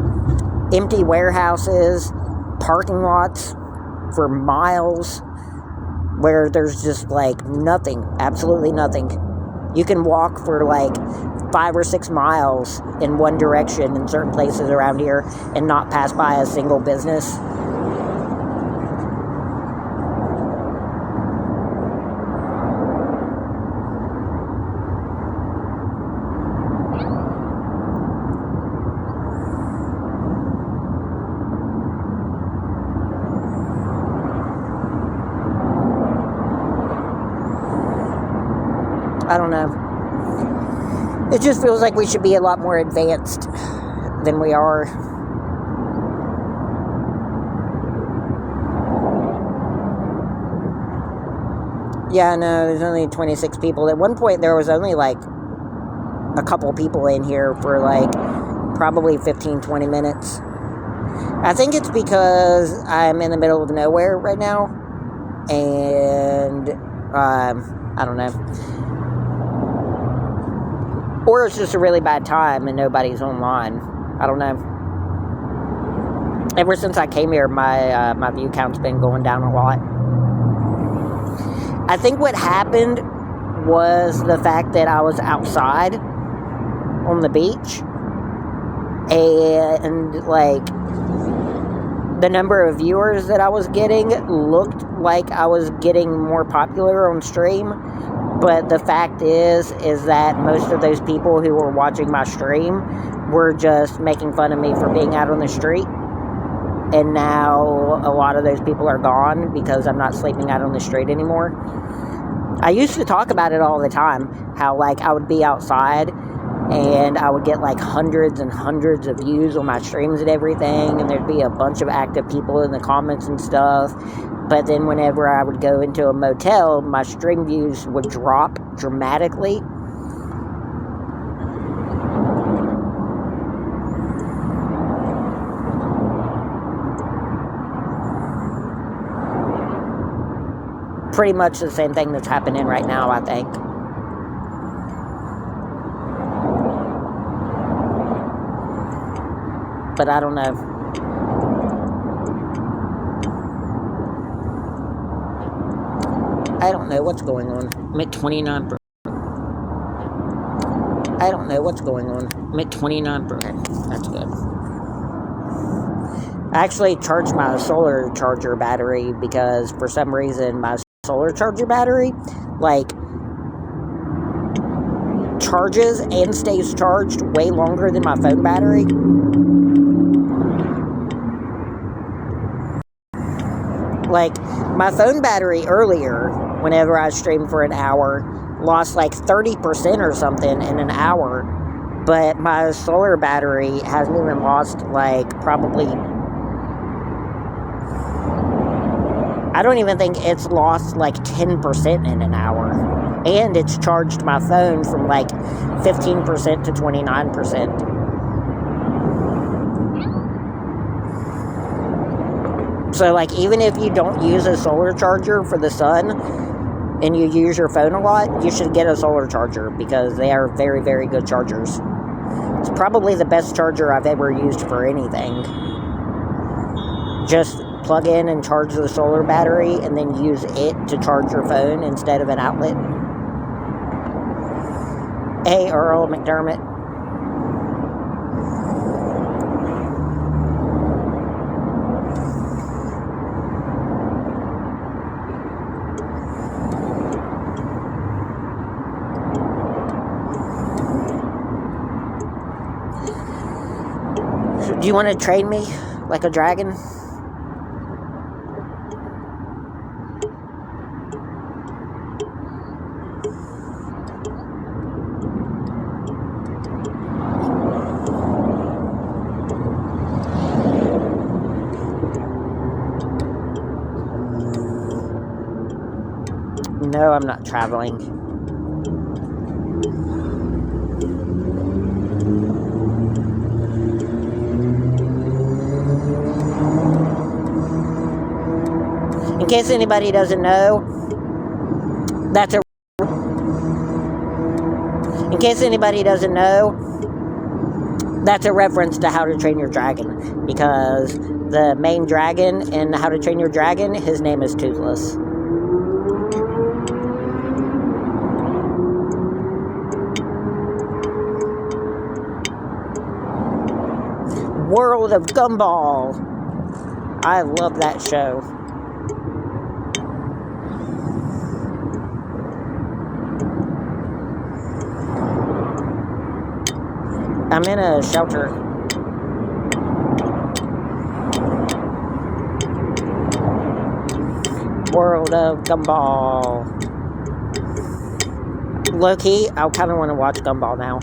empty warehouses, parking lots for miles, where there's just, like, nothing, absolutely nothing. You can walk for, like, 5 or 6 miles in one direction in certain places around here and not pass by a single business. I don't know. It just feels like we should be a lot more advanced than we are. Yeah, no, there's only 26 people. At one point, there was only like a couple people in here for like probably 15, 20 minutes. I think it's because I'm in the middle of nowhere right now. And, I don't know. Or it's just a really bad time and nobody's online. I don't know. Ever since I came here, my view count's been going down a lot. I think what happened was the fact that I was outside on the beach, and like the number of viewers that I was getting looked like I was getting more popular on stream. But the fact is that most of those people who were watching my stream were just making fun of me for being out on the street. And now a lot of those people are gone because I'm not sleeping out on the street anymore. I used to talk about it all the time, how like I would be outside and I would get like hundreds and hundreds of views on my streams and everything, and there'd be a bunch of active people in the comments and stuff. But then whenever I would go into a motel, my stream views would drop dramatically. Pretty much the same thing that's happening right now, I think. But I don't know. I don't know what's going on. I'm at 29%. I don't know what's going on. I'm at 29%. That's good. I actually charged my solar charger battery because for some reason my solar charger battery like charges and stays charged way longer than my phone battery. Like my phone battery earlier, whenever I streamed for an hour, lost like 30% or something in an hour, but my solar battery hasn't even lost like probably, I don't even think it's lost like 10% in an hour. And it's charged my phone from like 15% to 29%. So like even if you don't use a solar charger for the sun and you use your phone a lot, you should get a solar charger because they are very, very good chargers. It's probably the best charger I've ever used for anything. Just plug in and charge the solar battery and then use it to charge your phone instead of an outlet. Hey, Earl McDermott. Do you want to trade me like a dragon? No, I'm not traveling. In case anybody doesn't know, that's a reference to How to Train Your Dragon, because the main dragon in How to Train Your Dragon, his name is Toothless. World of Gumball. I love that show. I'm in a shelter. World of Gumball. Low-key, I kind of want to watch Gumball now.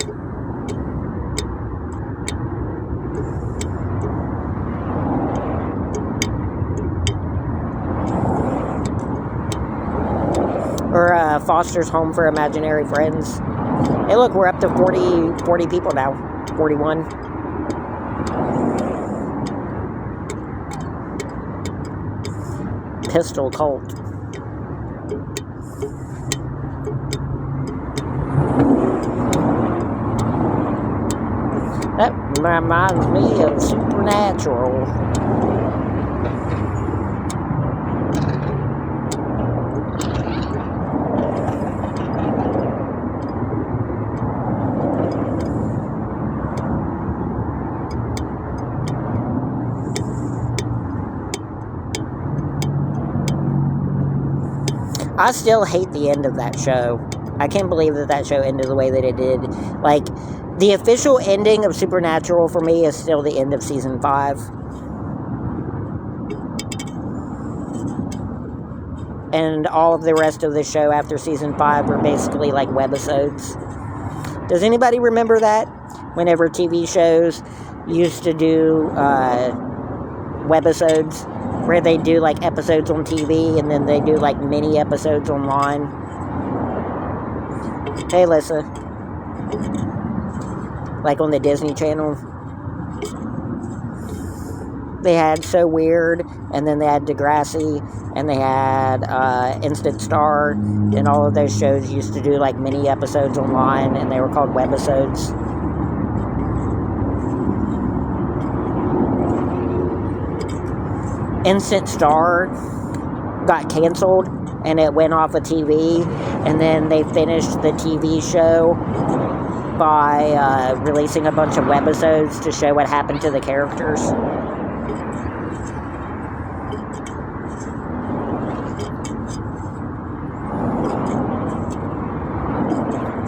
Or Foster's Home for Imaginary Friends. Hey, look, we're up to 40 people now. 41. Pistol Cult. That reminds me of Supernatural. I still hate the end of that show. I can't believe that show ended the way that it did. Like, the official ending of Supernatural for me is still the end of season 5. And all of the rest of the show after season 5 were basically like webisodes. Does anybody remember that? Whenever TV shows used to do webisodes, where they do like episodes on TV and then they do like mini episodes online. Hey, Lissa. Like on the Disney Channel. They had So Weird, and then they had Degrassi, and they had Instant Star, and all of those shows used to do like mini episodes online, and they were called webisodes. Instant Star got canceled and it went off of TV, and then they finished the TV show by releasing a bunch of webisodes to show what happened to the characters.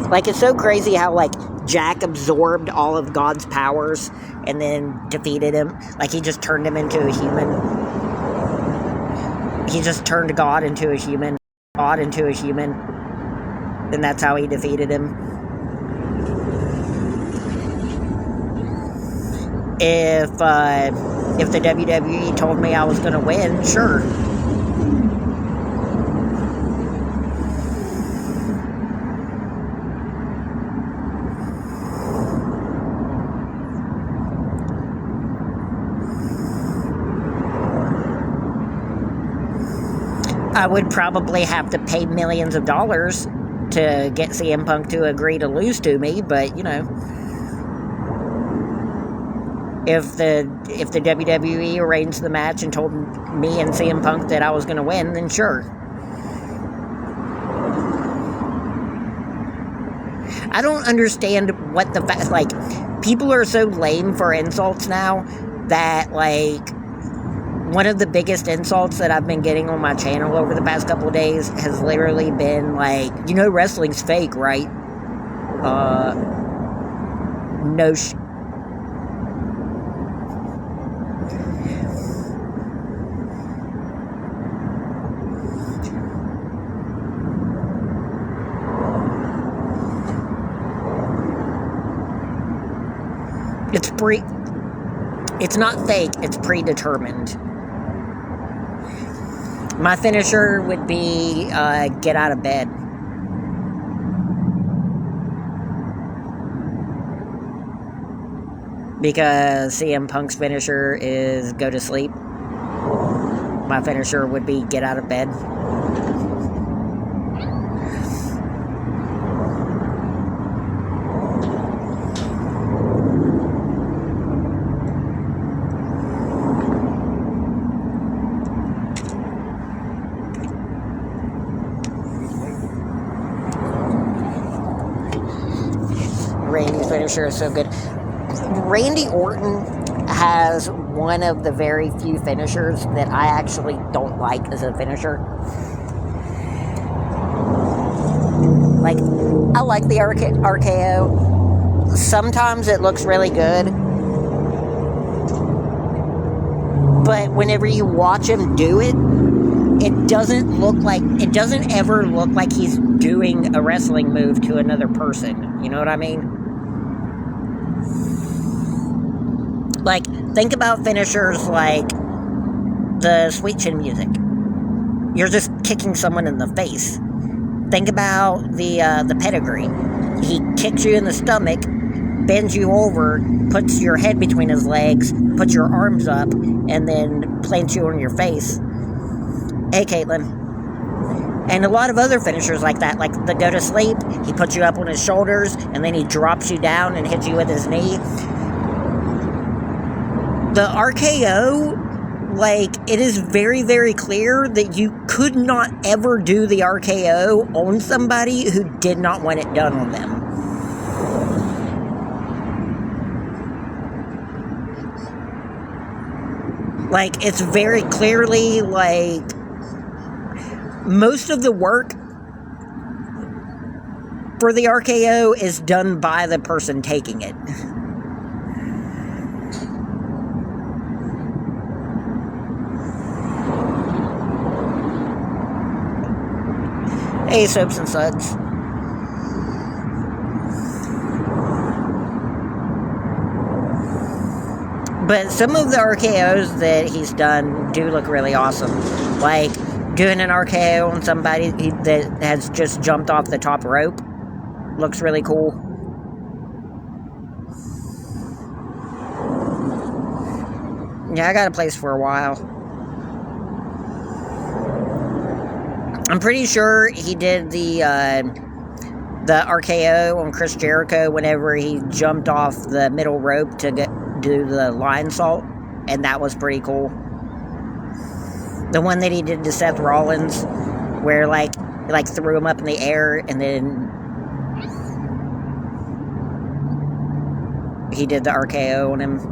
Like, it's so crazy how, like, Jack absorbed all of God's powers and then defeated him. Like, he just turned him into a human. He just turned God into a human. God into a human. And that's how he defeated him. If the WWE told me I was going to win, sure. I would probably have to pay millions of dollars to get CM Punk to agree to lose to me, but, you know, if the WWE arranged the match and told me and CM Punk that I was going to win, then sure. I don't understand what the fact, like, people are so lame for insults now that, like, one of the biggest insults that I've been getting on my channel over the past couple of days has literally been like, you know wrestling's fake, right? No It's not fake, it's predetermined. My finisher would be get out of bed. Because CM Punk's finisher is go to sleep. My finisher would be get out of bed. Randy's finisher is so good. Randy Orton has one of the very few finishers that I actually don't like as a finisher. Like, I like the RKO. Sometimes it looks really good. But whenever you watch him do it, it doesn't ever look like he's doing a wrestling move to another person. You know what I mean? Like, think about finishers like the Sweet Chin Music. You're just kicking someone in the face. Think about the pedigree. He kicks you in the stomach, bends you over, puts your head between his legs, puts your arms up, and then plants you on your face. Hey, Caitlin. And a lot of other finishers like that, like the go to sleep, he puts you up on his shoulders, and then he drops you down and hits you with his knee. The RKO, like, it is very, very clear that you could not ever do the RKO on somebody who did not want it done on them. Like, it's very clearly, like, most of the work for the RKO is done by the person taking it. Hey, Soaps and Suds. But some of the RKOs that he's done do look really awesome. Like, doing an RKO on somebody that has just jumped off the top rope looks really cool. Yeah, I got a place for a while. I'm pretty sure he did the RKO on Chris Jericho whenever he jumped off the middle rope to do the lion salt, and that was pretty cool. The one that he did to Seth Rollins, where like threw him up in the air, and then he did the RKO on him.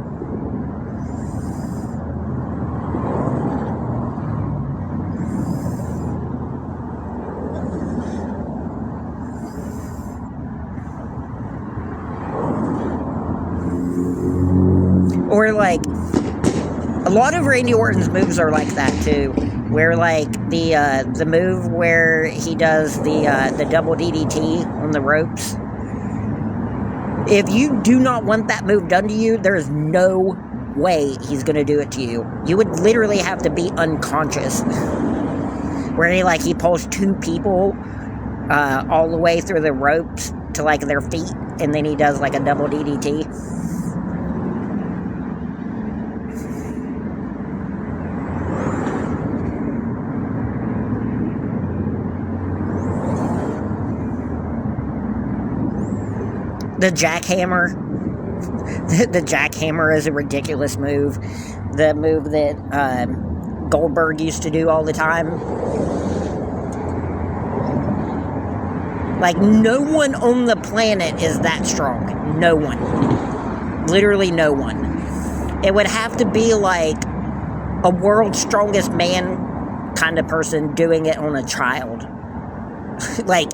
Or, like, a lot of Randy Orton's moves are like that, too. Where, like, the move where he does the double DDT on the ropes. If you do not want that move done to you, there is no way he's going to do it to you. You would literally have to be unconscious. Where he pulls two people all the way through the ropes to, like, their feet. And then he does, like, a double DDT. The jackhammer. The jackhammer is a ridiculous move. The move that Goldberg used to do all the time. Like, no one on the planet is that strong. No one. Literally no one. It would have to be like a world's strongest man kind of person doing it on a child. Like,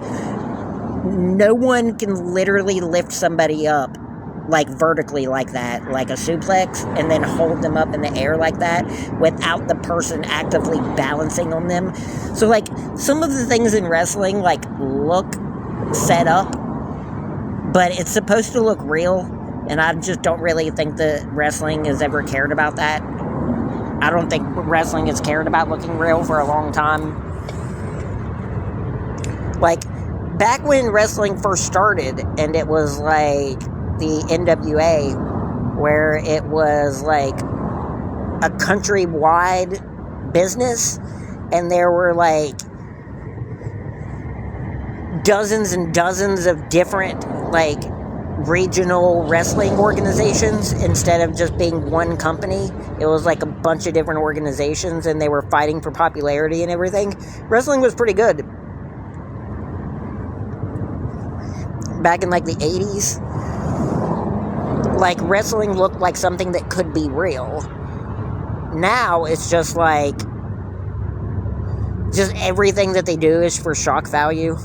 no one can literally lift somebody up, like, vertically like that, like a suplex, and then hold them up in the air like that without the person actively balancing on them. So, like, some of the things in wrestling, like, look set up, but it's supposed to look real, and I just don't really think that wrestling has ever cared about that. I don't think wrestling has cared about looking real for a long time. Like, back when wrestling first started, and it was like the NWA, where it was like a countrywide business, and there were like dozens and dozens of different like regional wrestling organizations instead of just being one company. It was like a bunch of different organizations, and they were fighting for popularity and everything. Wrestling was pretty good. Back in like the 80s, like, wrestling looked like something that could be real. Now it's just like, just everything that they do is for shock value.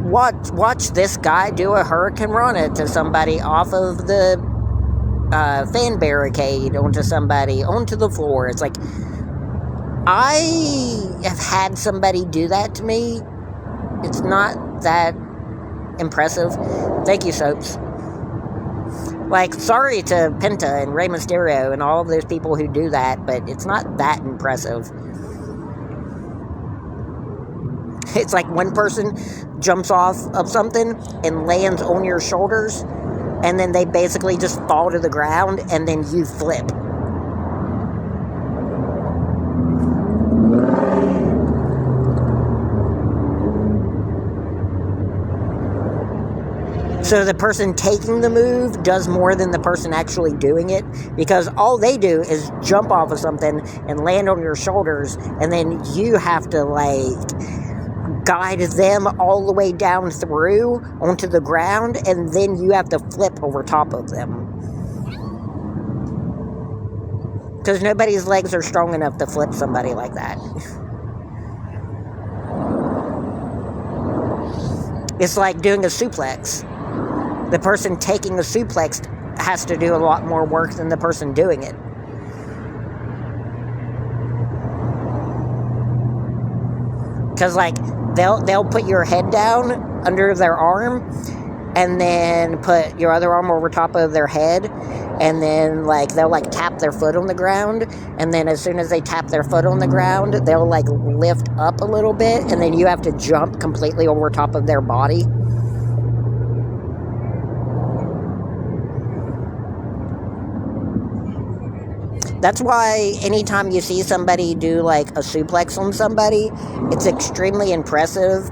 watch this guy do a Hurricane Rana to somebody off of the fan barricade onto somebody onto the floor. It's like, I have had somebody do that to me. It's not that impressive. Thank you, Soaps. Like, sorry to Penta and Rey Mysterio and all of those people who do that, but it's not that impressive. It's like one person jumps off of something and lands on your shoulders, and then they basically just fall to the ground, and then you flip. So the person taking the move does more than the person actually doing it, because all they do is jump off of something and land on your shoulders, and then you have to, like, guide them all the way down through onto the ground, and then you have to flip over top of them. Because nobody's legs are strong enough to flip somebody like that. It's like doing a suplex. The person taking the suplex has to do a lot more work than the person doing it. Because, like, they'll put your head down under their arm, and then put your other arm over top of their head, and then, like, they'll, like, tap their foot on the ground, and then as soon as they tap their foot on the ground, they'll, like, lift up a little bit, and then you have to jump completely over top of their body. That's why anytime you see somebody do, like, a suplex on somebody, it's extremely impressive.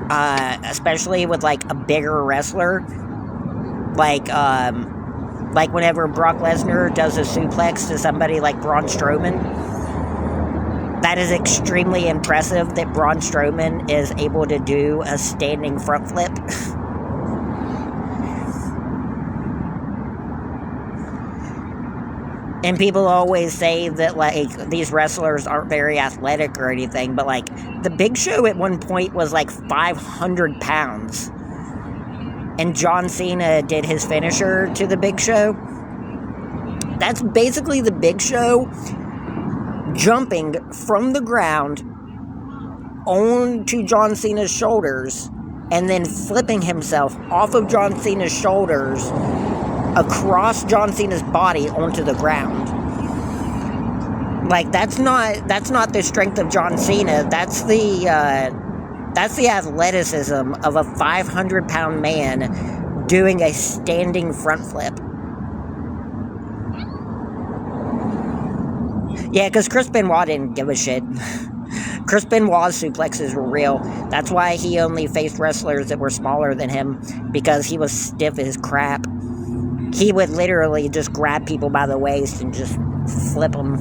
Especially with, like, a bigger wrestler. Like whenever Brock Lesnar does a suplex to somebody like Braun Strowman. That is extremely impressive that Braun Strowman is able to do a standing front flip. And people always say that, like, these wrestlers aren't very athletic or anything, but, like, the Big Show at one point was, like, 500 pounds. And John Cena did his finisher to the Big Show. That's basically the Big Show jumping from the ground onto John Cena's shoulders and then flipping himself off of John Cena's shoulders across John Cena's body onto the ground. Like, that's not the strength of John Cena. That's the athleticism of a 500-pound man doing a standing front flip. Yeah, because Chris Benoit didn't give a shit. Chris Benoit's suplexes were real. That's why he only faced wrestlers that were smaller than him, because he was stiff as crap. He would literally just grab people by the waist and just flip them.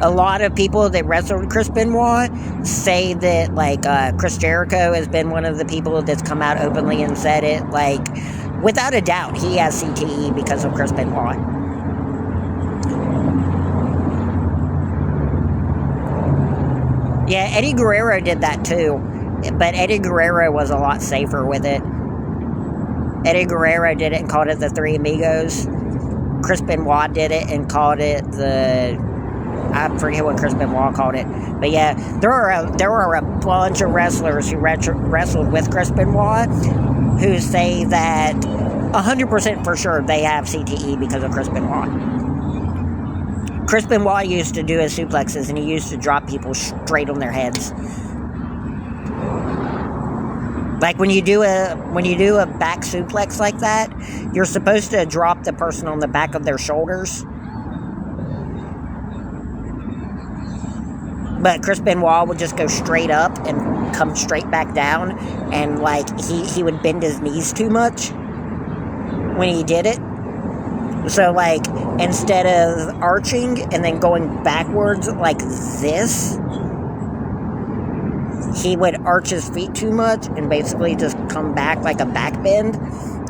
A lot of people that wrestled Chris Benoit say that, like, Chris Jericho has been one of the people that's come out openly and said it. Like, without a doubt, he has CTE because of Chris Benoit. Yeah, Eddie Guerrero did that too, but Eddie Guerrero was a lot safer with it. Eddie Guerrero did it and called it the Three Amigos. Chris Benoit did it and called it I forget what Chris Benoit called it. But yeah, there are a bunch of wrestlers who wrestled with Chris Benoit who say that 100% for sure they have CTE because of Chris Benoit. Chris Benoit used to do his suplexes, and he used to drop people straight on their heads. Like, when you do a back suplex like that, you're supposed to drop the person on the back of their shoulders. But Chris Benoit would just go straight up and come straight back down, and, like, he would bend his knees too much when he did it. So, like, instead of arching and then going backwards like this, he would arch his feet too much and basically just come back like a back bend,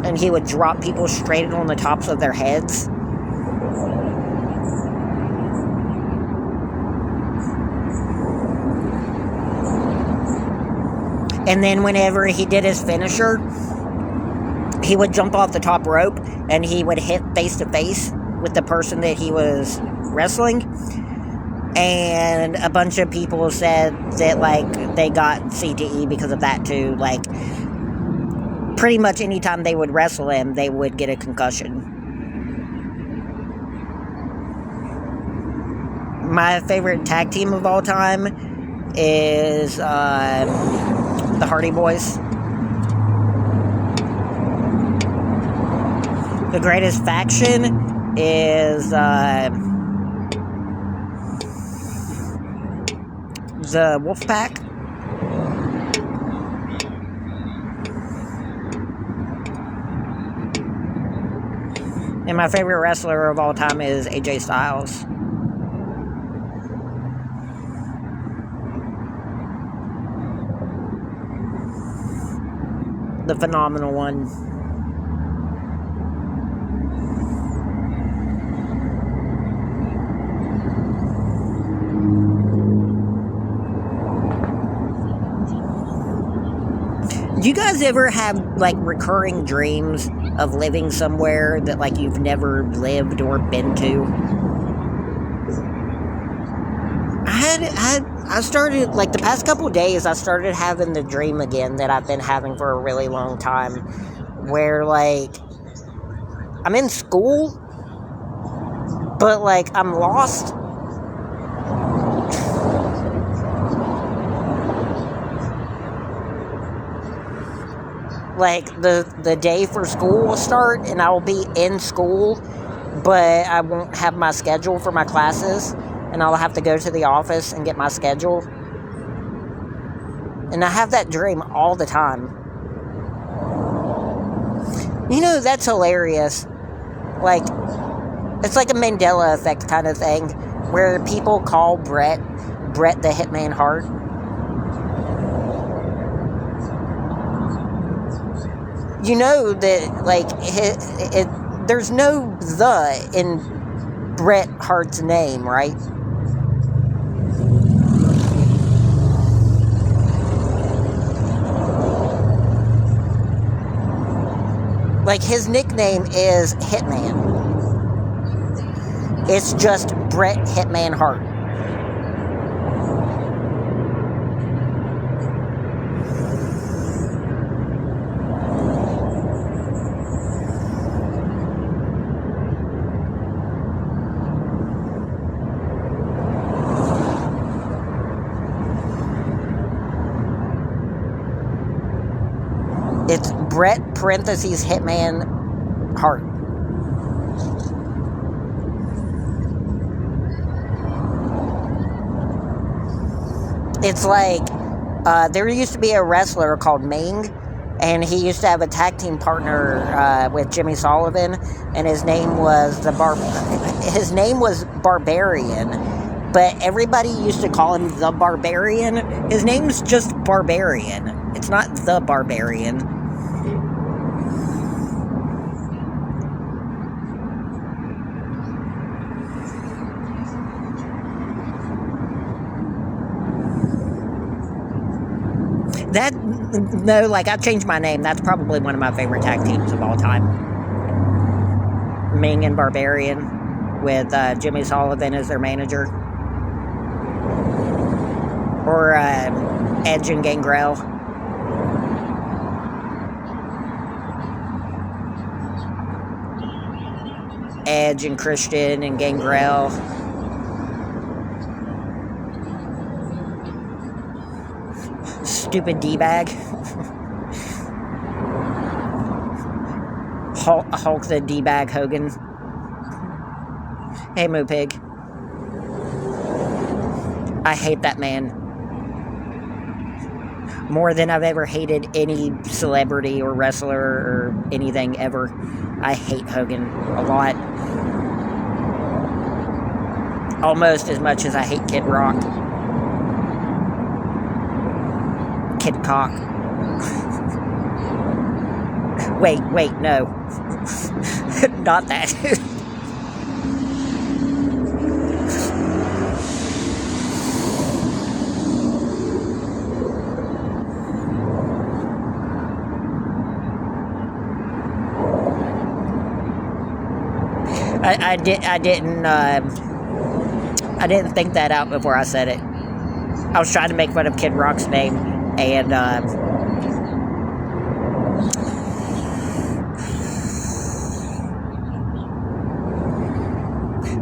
and he would drop people straight on the tops of their heads. And then whenever he did his finisher, he would jump off the top rope and he would hit face to face with the person that he was wrestling. And a bunch of people said that, like, they got CTE because of that too. Like, pretty much anytime they would wrestle him, they would get a concussion. My favorite tag team of all time is the Hardy Boys. The greatest faction is the Wolfpack. And my favorite wrestler of all time is AJ Styles. The phenomenal one. Do you guys ever have, like, recurring dreams of living somewhere that, like, you've never lived or been to? I started, like, the past couple of days, I started having the dream again that I've been having for a really long time, where, like, I'm in school, but, like, I'm lost. Like, the day for school will start, and I will be in school, but I won't have my schedule for my classes, and I'll have to go to the office and get my schedule. And I have that dream all the time. You know, that's hilarious. Like, it's like a Mandela effect kind of thing, where people call Bret the Hitman Hart. You know that, like, there's no "the" in Bret Hart's name, right? Like, his nickname is Hitman. It's just Bret Hitman Hart. It's Bret parentheses Hitman Hart. It's like, there used to be a wrestler called Ming, and he used to have a tag team partner with Jimmy Sullivan, and his name was Barbarian, but everybody used to call him the Barbarian. His name's just Barbarian. It's not the Barbarian. No, like, I changed my name. That's probably one of my favorite tag teams of all time. Ming and Barbarian, with Jimmy Sullivan as their manager. Or Edge and Gangrel. Edge and Christian and Gangrel. Stupid D-bag. Hulk the D-bag Hogan. Hey, Moo Pig. I hate that man. More than I've ever hated any celebrity or wrestler or anything ever. I hate Hogan a lot. Almost as much as I hate Kid Rock. Kid Cock. Wait, no. Not that. I didn't think that out before I said it. I was trying to make fun of Kid Rock's name, and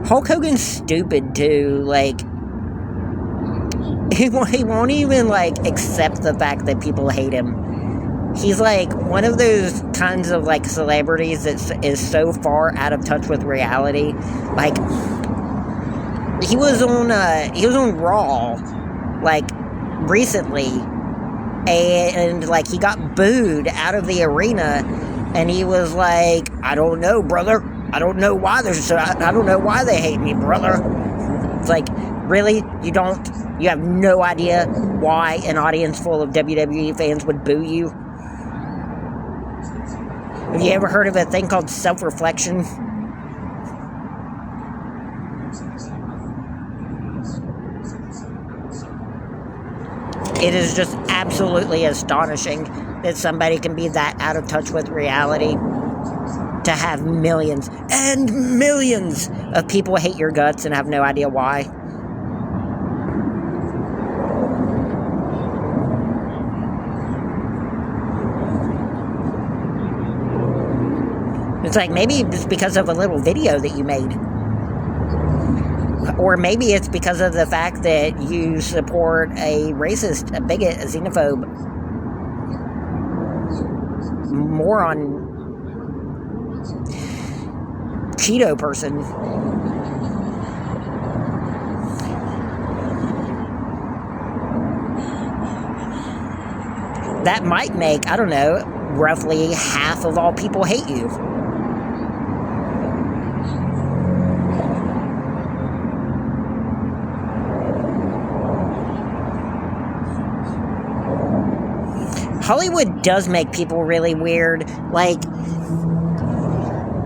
Hulk Hogan's stupid too. Like, he won't even like accept the fact that people hate him. He's like one of those kinds of like celebrities that is so far out of touch with reality. Like, he was on Raw like recently, and like he got booed out of the arena, and he was like, "I don't know, brother. I don't know why I don't know why they hate me, brother." It's like, really? You have no idea why an audience full of WWE fans would boo you? Have you ever heard of a thing called self-reflection? It is just absolutely astonishing that somebody can be that out of touch with reality, to have millions and millions of people hate your guts and have no idea why. It's like, maybe it's because of a little video that you made. Or maybe it's because of the fact that you support a racist, a bigot, a xenophobe, moron, Cheeto person. That might make, I don't know, roughly half of all people hate you. Hollywood does make people really weird. Like,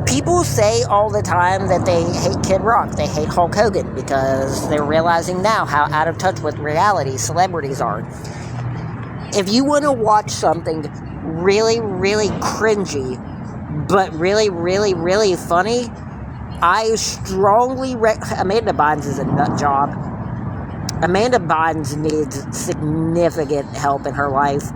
people say all the time that they hate Kid Rock, they hate Hulk Hogan, because they're realizing now how out of touch with reality celebrities are. If you want to watch something really, really cringy, but really, really, really funny, I strongly Amanda Bynes is a nut job. Amanda Bynes needs significant help in her life.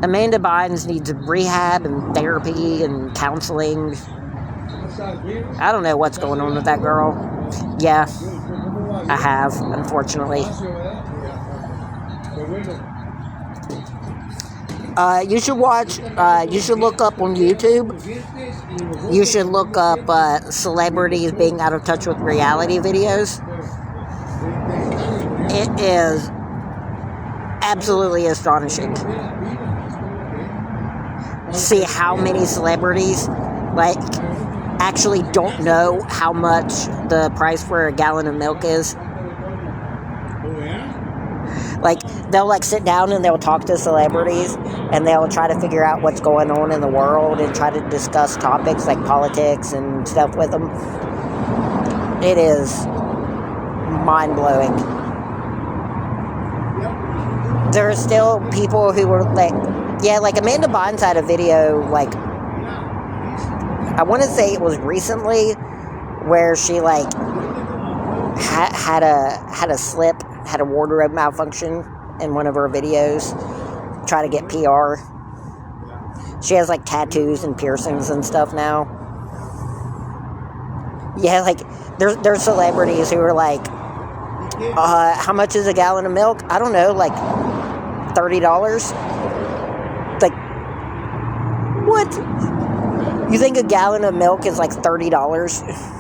Amanda Bynes needs rehab and therapy and counseling. I don't know what's going on with that girl. Yeah, I have, unfortunately. You should watch, you should look up on YouTube. You should look up celebrities being out of touch with reality videos. It is absolutely astonishing. See how many celebrities, like, actually don't know how much the price for a gallon of milk is. Like, they'll, like, sit down and they'll talk to celebrities, and they'll try to figure out what's going on in the world and try to discuss topics like politics and stuff with them. It is mind-blowing. There are still people who were, like, yeah, like, Amanda Bynes had a video, like, I want to say it was recently, where she, like, had a slip, had a wardrobe malfunction in one of her videos, try to get PR. She has, like, tattoos and piercings and stuff now. Yeah, like, there's celebrities who are like, how much is a gallon of milk? I don't know, like, $30? Like, what? You think a gallon of milk is like $30?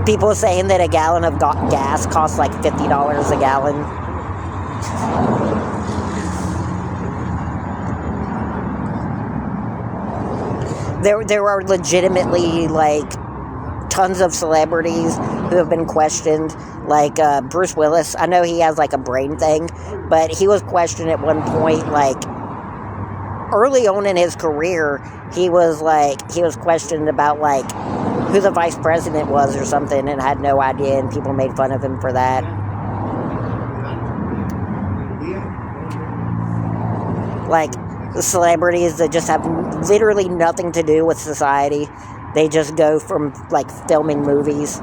People saying that a gallon of gas costs like $50 a gallon. There are legitimately, like, tons of celebrities who have been questioned, like Bruce Willis. I know he has, like, a brain thing, but he was questioned at one point, like, early on in his career. He was questioned about, like, who the vice president was or something, and had no idea, and people made fun of him for that. Like, celebrities that just have literally nothing to do with society. They just go from, like, filming movies,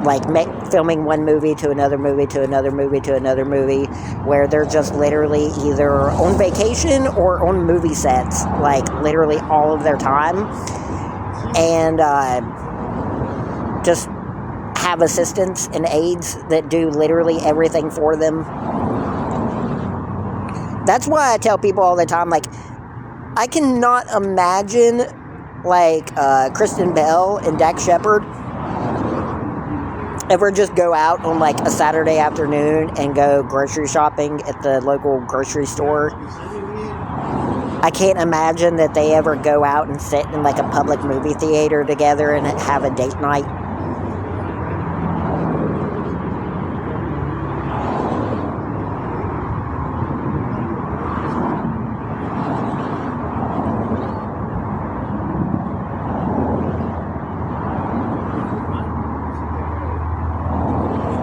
like, filming one movie to another movie to another movie to another movie, where they're just literally either on vacation or on movie sets, like, literally all of their time. And just have assistants and aides that do literally everything for them. That's why I tell people all the time, like, I cannot imagine, like, Kristen Bell and Dax Shepard ever just go out on, like, a Saturday afternoon and go grocery shopping at the local grocery store. I can't imagine that they ever go out and sit in, like, a public movie theater together and have a date night.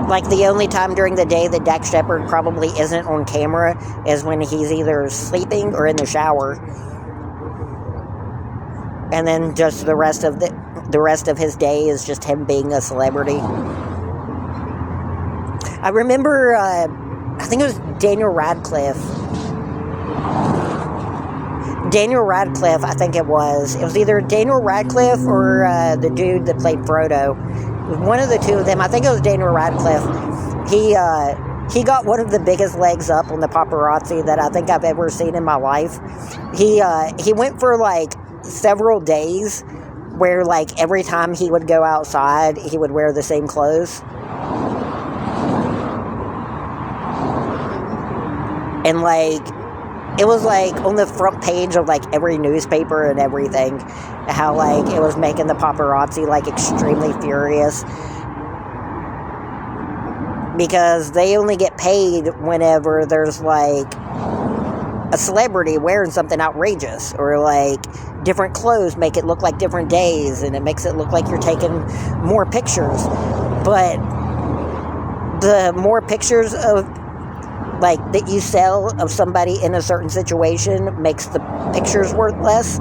Like, the only time during the day that Dax Shepard probably isn't on camera is when he's either sleeping or in the shower. And then just the rest of his day is just him being a celebrity. I remember, I think it was Daniel Radcliffe. I think it was. It was either Daniel Radcliffe or the dude that played Frodo. One of the two of them, I think it was Daniel Radcliffe. He got one of the biggest legs up on the paparazzi that I think I've ever seen in my life. He went for, like, several days where, like, every time he would go outside, he would wear the same clothes. And, like, it was, like, on the front page of, like, every newspaper and everything, how, like, it was making the paparazzi, like, extremely furious. Because they only get paid whenever there's, like, a celebrity wearing something outrageous. Or, like, different clothes make it look like different days, and it makes it look like you're taking more pictures. But the more pictures of, like, that you sell of somebody in a certain situation makes the pictures worth less.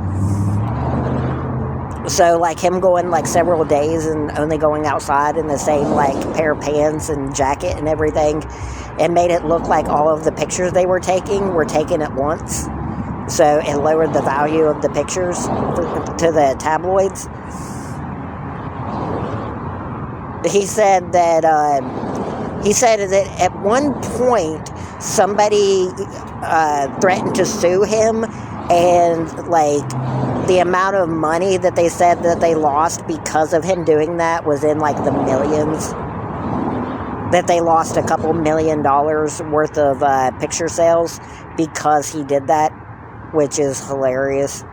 So, like, him going, like, several days and only going outside in the same, like, pair of pants and jacket and everything, it made it look like all of the pictures they were taken at once. So it lowered the value of the pictures to the tabloids. He said that at one point somebody threatened to sue him, and, like, the amount of money that they said that they lost because of him doing that was in, like, the millions. That they lost a couple $1 million worth of picture sales because he did that, which is hilarious.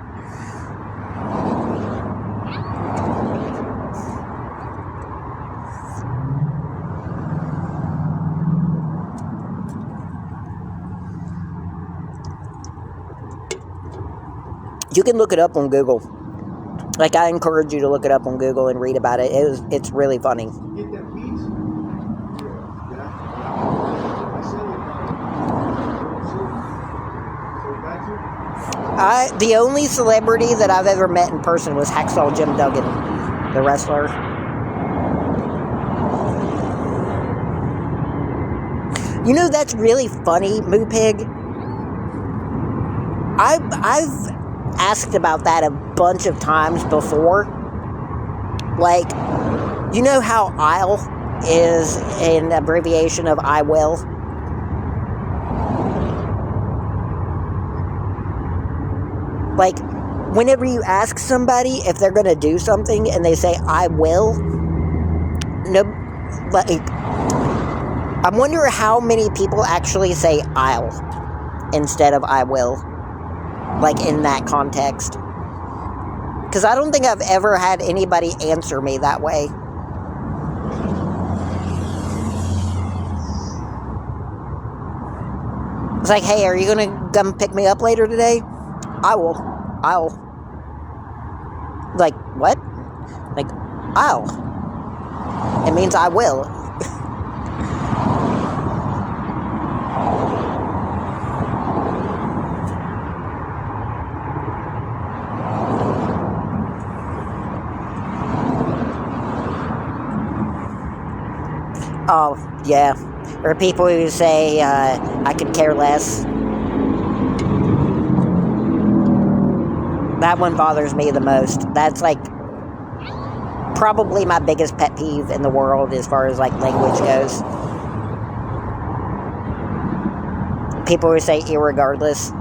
You can look it up on Google. Like, I encourage you to look it up on Google and read about it. It's really funny. The only celebrity that I've ever met in person was Hacksaw Jim Duggan, the wrestler. You know, that's really funny, Moo Pig. I've asked about that a bunch of times before. Like, you know how I'll is an abbreviation of I will? Like, whenever you ask somebody if they're going to do something and they say, I will, no, like, I wonder how many people actually say I'll instead of I will, like, in that context. Because I don't think I've ever had anybody answer me that way. It's like, hey, are you going to come pick me up later today? I'll. Like, what? Like, I'll. It means I will. Oh, yeah. Or people who say, I could care less. That one bothers me the most. That's like probably my biggest pet peeve in the world as far as like language goes. People who say irregardless.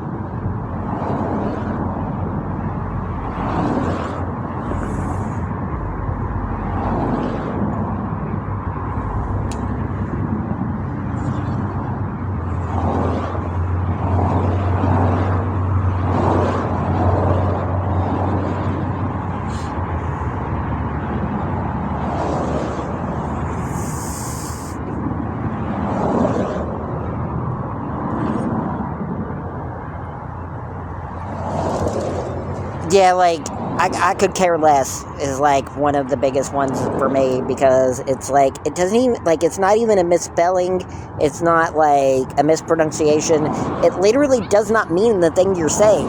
Yeah, like, I could care less is, like, one of the biggest ones for me, because it's, like, it doesn't even, like, it's not even a misspelling, it's not, like, a mispronunciation, it literally does not mean the thing you're saying.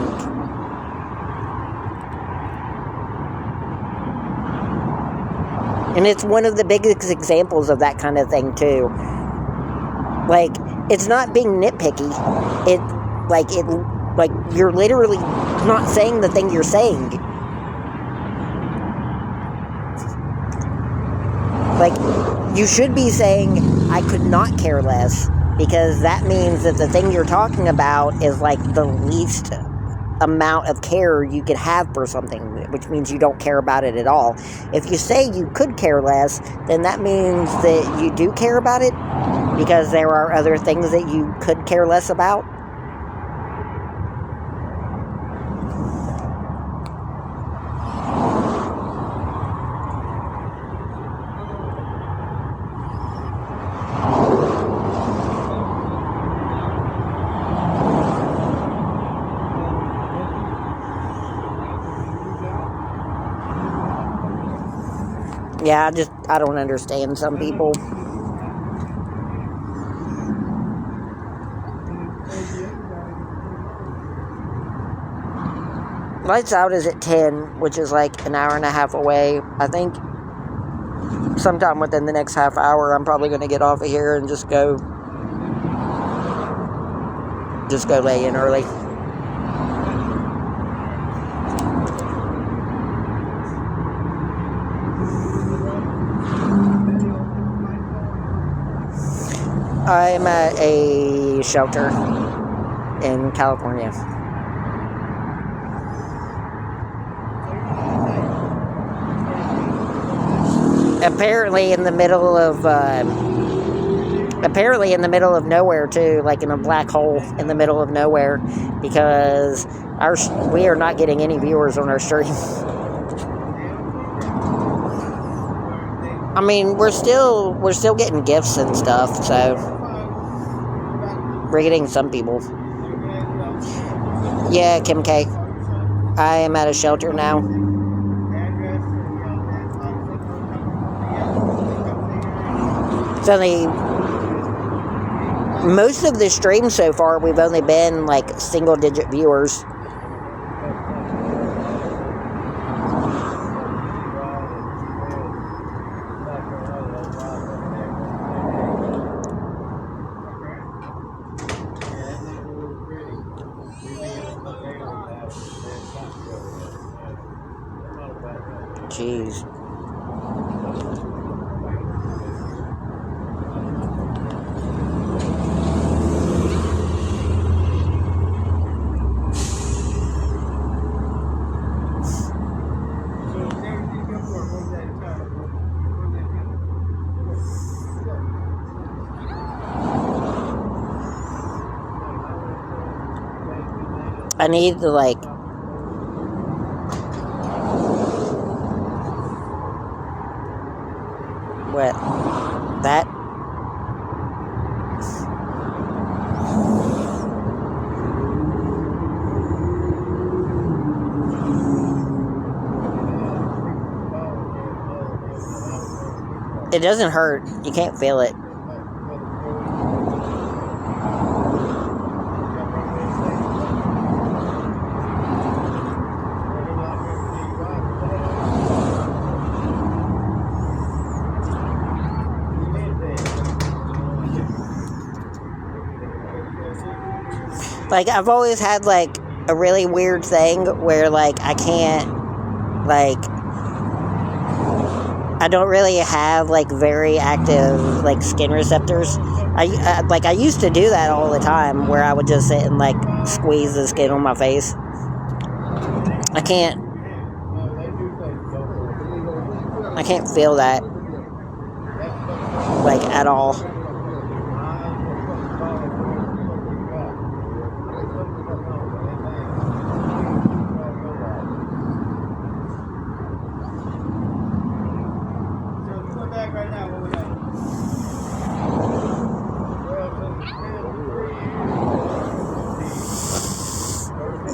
And it's one of the biggest examples of that kind of thing, too. Like, it's not being nitpicky, like, you're literally not saying the thing you're saying. Like, you should be saying, I could not care less, because that means that the thing you're talking about is, like, the least amount of care you could have for something, which means you don't care about it at all. If you say you could care less, then that means that you do care about it, because there are other things that you could care less about. Yeah, I don't understand some people. Lights out is at 10, which is like an hour and a half away. I think sometime within the next half hour, I'm probably going to get off of here and just go lay in early. I'm at a shelter in California. Apparently in the middle of nowhere too, like in a black hole in the middle of nowhere, because we are not getting any viewers on our stream. I mean, we're still getting gifts and stuff, so we're getting some people. Yeah, Kim K. I am at a shelter now. So most of the stream so far, we've only been like single-digit viewers. Jeez. I need to, like, what? That? It doesn't hurt. You can't feel it. Like, I've always had, like, a really weird thing where, like, I can't, like, I don't really have, like, very active, like, skin receptors. I used to do that all the time, where I would just sit and, like, squeeze the skin on my face. I can't feel that, like, at all.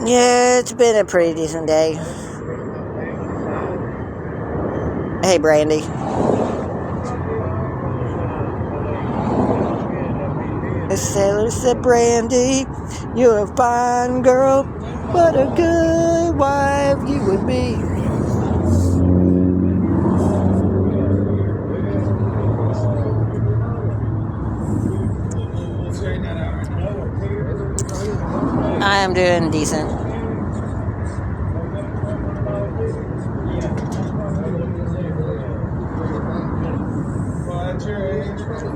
Yeah, it's been a pretty decent day. Hey, Brandy. The sailor said, Brandy, you're a fine girl. What a good wife you would be. I am doing decent.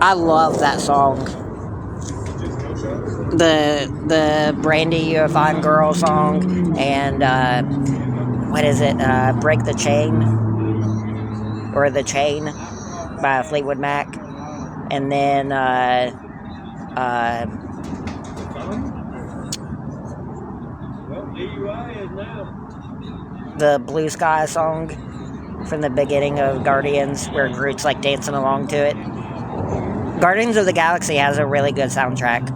I love that song. The Brandy, You're a Fine Girl song, and what is it? Break the Chain, or The Chain by Fleetwood Mac, and then the Blue Sky song from the beginning of Guardians, where Groot's like dancing along to it. Guardians of the Galaxy has a really good soundtrack.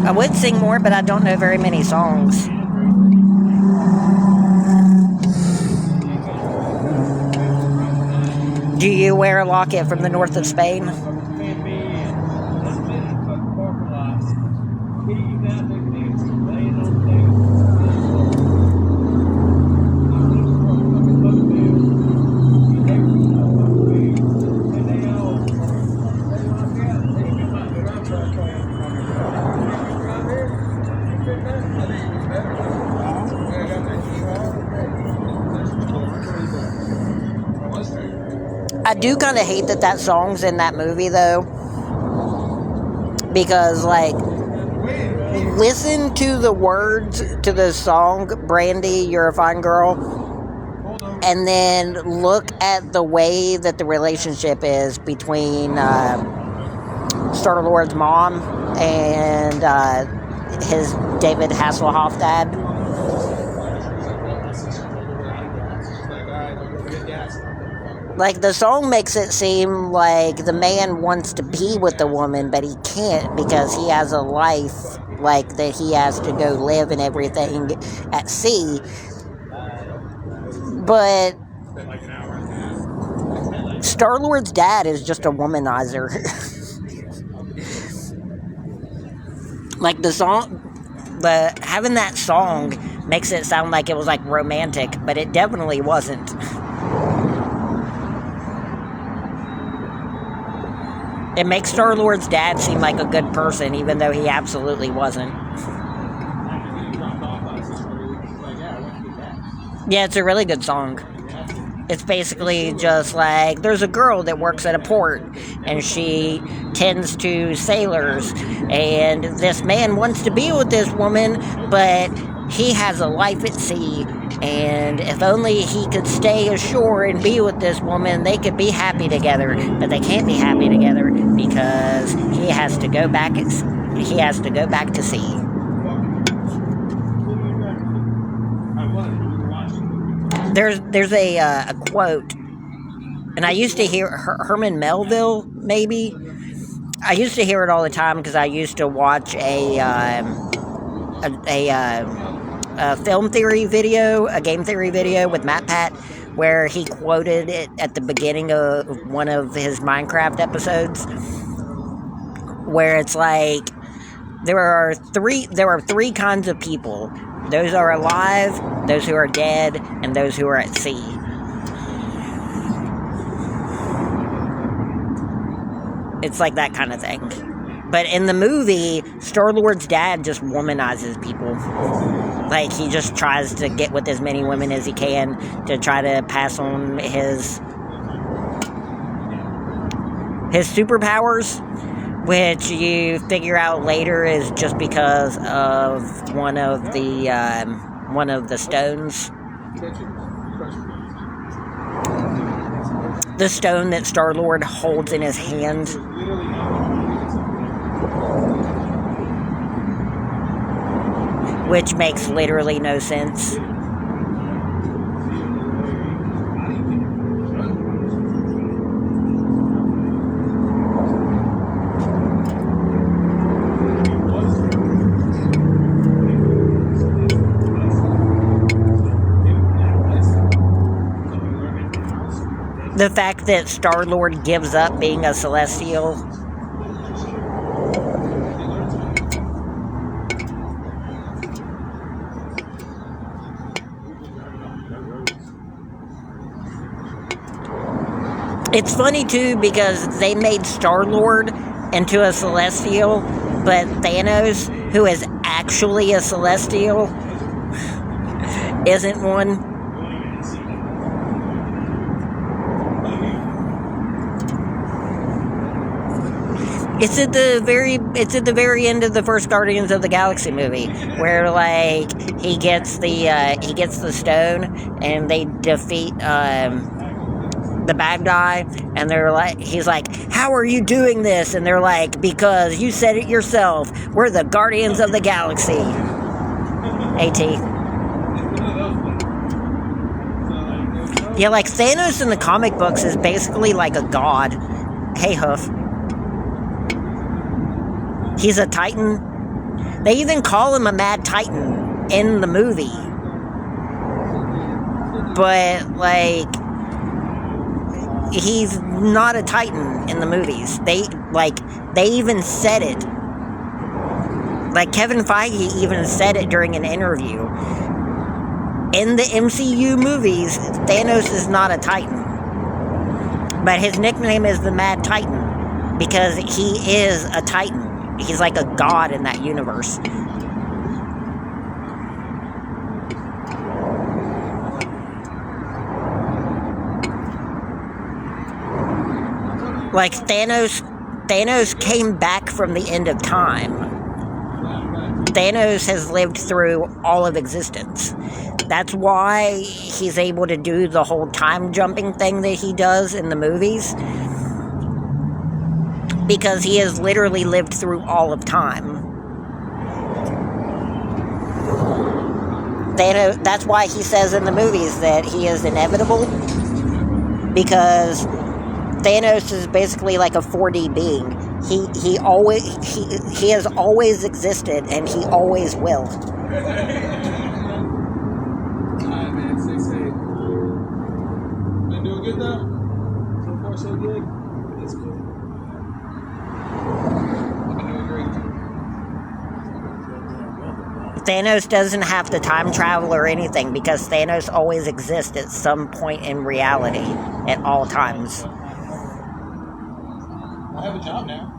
I would sing more, but I don't know very many songs. Do you wear a locket from the north of Spain? I do kind of hate that song's in that movie, though, because, like, listen to the words to the song, Brandy, You're a Fine Girl, and then look at the way that the relationship is between Star-Lord's mom and his David Hasselhoff dad. Like, the song makes it seem like the man wants to be with the woman, but he can't because he has a life, like, that he has to go live and everything at sea. But Star-Lord's dad is just a womanizer. Like, the song, having that song makes it sound like it was, like, romantic, but it definitely wasn't. It makes Star-Lord's dad seem like a good person, even though he absolutely wasn't. Yeah, it's a really good song. It's basically just like, there's a girl that works at a port, and she tends to sailors, and this man wants to be with this woman, but he has a life at sea, and if only he could stay ashore and be with this woman, they could be happy together, but they can't be happy together because he has to go back to sea. There's a quote, and I used to hear Herman Melville, maybe. I used to hear it all the time because I used to watch a film theory video, a game theory video with Matt Pat, where he quoted it at the beginning of one of his Minecraft episodes, where it's like, there are three kinds of people. Those are alive, those who are dead, and those who are at sea. It's like that kind of thing. But in the movie, Star-Lord's dad just womanizes people. Like, he just tries to get with as many women as he can to try to pass on his superpowers, which you figure out later is just because of one of the stones. The stone that Star-Lord holds in his hand. Which makes literally no sense. The fact that Star-Lord gives up being a Celestial. It's funny, too, because they made Star-Lord into a Celestial, but Thanos, who is actually a Celestial, isn't one. It's at the very end of the first Guardians of the Galaxy movie, where like he gets the stone and they defeat the bad guy, and he's like, "How are you doing this?" And they're like, "Because you said it yourself. We're the Guardians of the Galaxy." AT. Yeah, like Thanos in the comic books is basically like a god. Hey, Hoof. He's a Titan. They even call him a Mad Titan in the movie. But, like, he's not a Titan in the movies. They even said it. Like, Kevin Feige even said it during an interview. In the MCU movies, Thanos is not a Titan. But his nickname is the Mad Titan because he is a Titan. He's like a god in that universe. Like Thanos came back from the end of time. Thanos has lived through all of existence. That's why he's able to do the whole time jumping thing that he does in the movies. Because he has literally lived through all of time. That's why he says in the movies that he is inevitable. Because Thanos is basically like a 4D being. He has always existed, and he always will. Man, 6-8. Been doing good though? So far so good? That's good. Thanos doesn't have to time travel or anything because Thanos always exists at some point in reality at all times. I have a job now.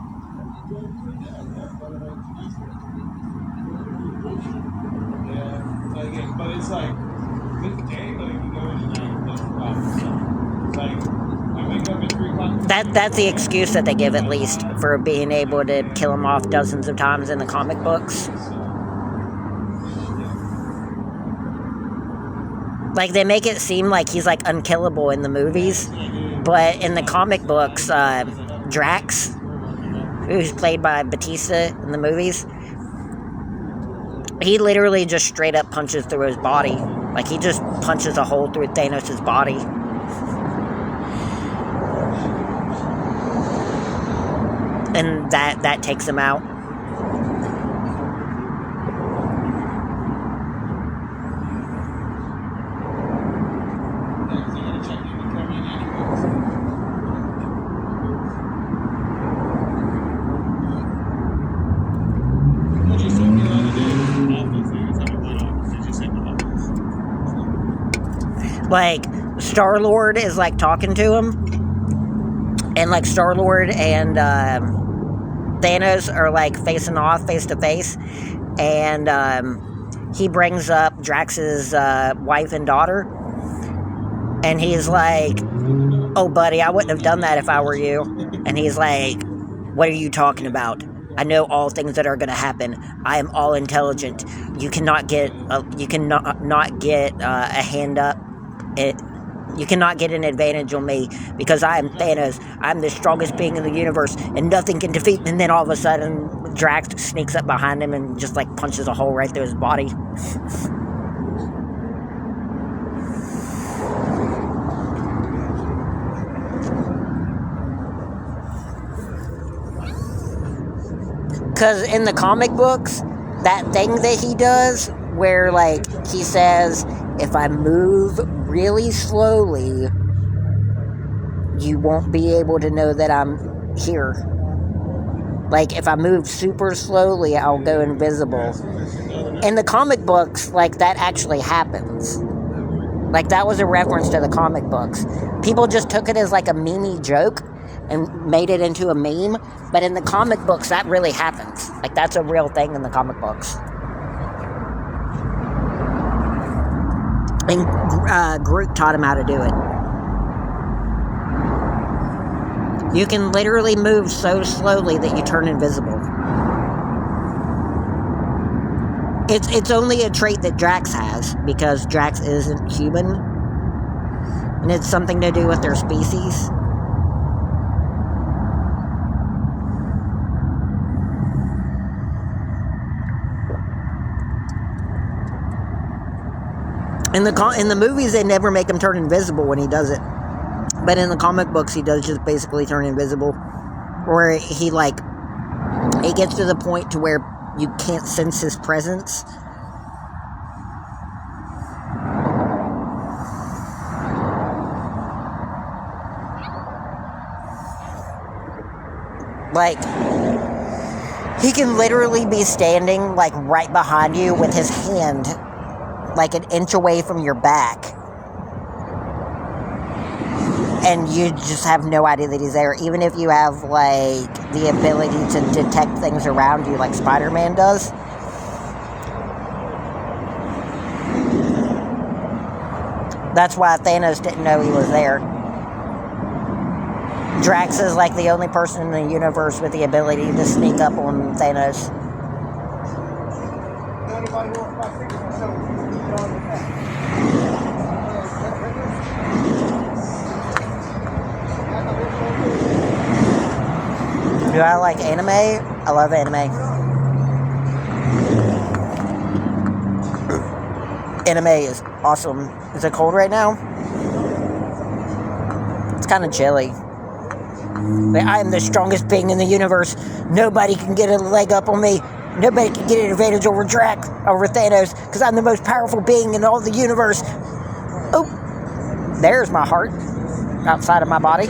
Yeah, but it's like this day, like you go in and that's the problem. It's like I wake up at 3 o'clock. That's the excuse that they give, at least, for being able to kill him off dozens of times in the comic books. Like, they make it seem like he's, like, unkillable in the movies. But in the comic books, Drax, who's played by Batista in the movies, he literally just straight up punches through his body. Like, he just punches a hole through Thanos' body. And that takes him out. Like, Star-Lord is, like, talking to him. And, like, Star-Lord and Thanos are like facing off face to face, and he brings up Drax's wife and daughter, and he's like, "Oh, buddy, I wouldn't have done that if I were you." And he's like, "What are you talking about? I know all things that are going to happen. I am all intelligent. You cannot get not get a hand up. You cannot get an advantage on me because I am Thanos. I'm the strongest being in the universe, and nothing can defeat me." And then all of a sudden, Drax sneaks up behind him and just like punches a hole right through his body. Because in the comic books, that thing that he does, where like he says, "If I move really slowly, you won't be able to know that I'm here. Like, if I move super slowly, I'll go invisible." In the comic books, like, that actually happens. Like, that was a reference to the comic books. People just took it as, like, a meme joke and made it into a meme. But in the comic books, that really happens. Like, that's a real thing in the comic books. And Groot taught him how to do it. You can literally move so slowly that you turn invisible. It's only a trait that Drax has, because Drax isn't human. And it's something to do with their species. In the movies, they never make him turn invisible when he does it. But in the comic books, he does just basically turn invisible. Or he, like, it gets to the point to where you can't sense his presence. Like, he can literally be standing, like, right behind you with his hand, like, an inch away from your back. And you just have no idea that he's there, even if you have, like, the ability to detect things around you, like Spider-Man does. That's why Thanos didn't know he was there. Drax is, like, the only person in the universe with the ability to sneak up on Thanos. Do I like anime? I love anime. Anime is awesome. Is it cold right now? It's kind of chilly. But I am the strongest being in the universe. Nobody can get a leg up on me. Nobody can get an advantage over Drax, over Thanos, because I'm the most powerful being in all the universe. Oh, there's my heart outside of my body.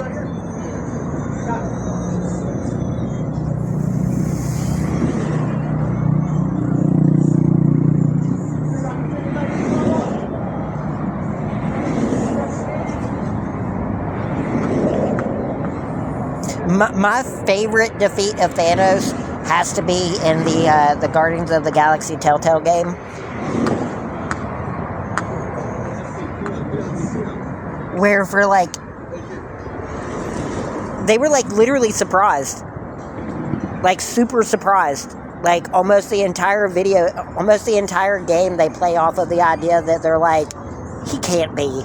My favorite defeat of Thanos has to be in the Guardians of the Galaxy Telltale game. Where for like, they were like literally surprised. Like super surprised. Like almost the entire game they play off of the idea that they're like, he can't be.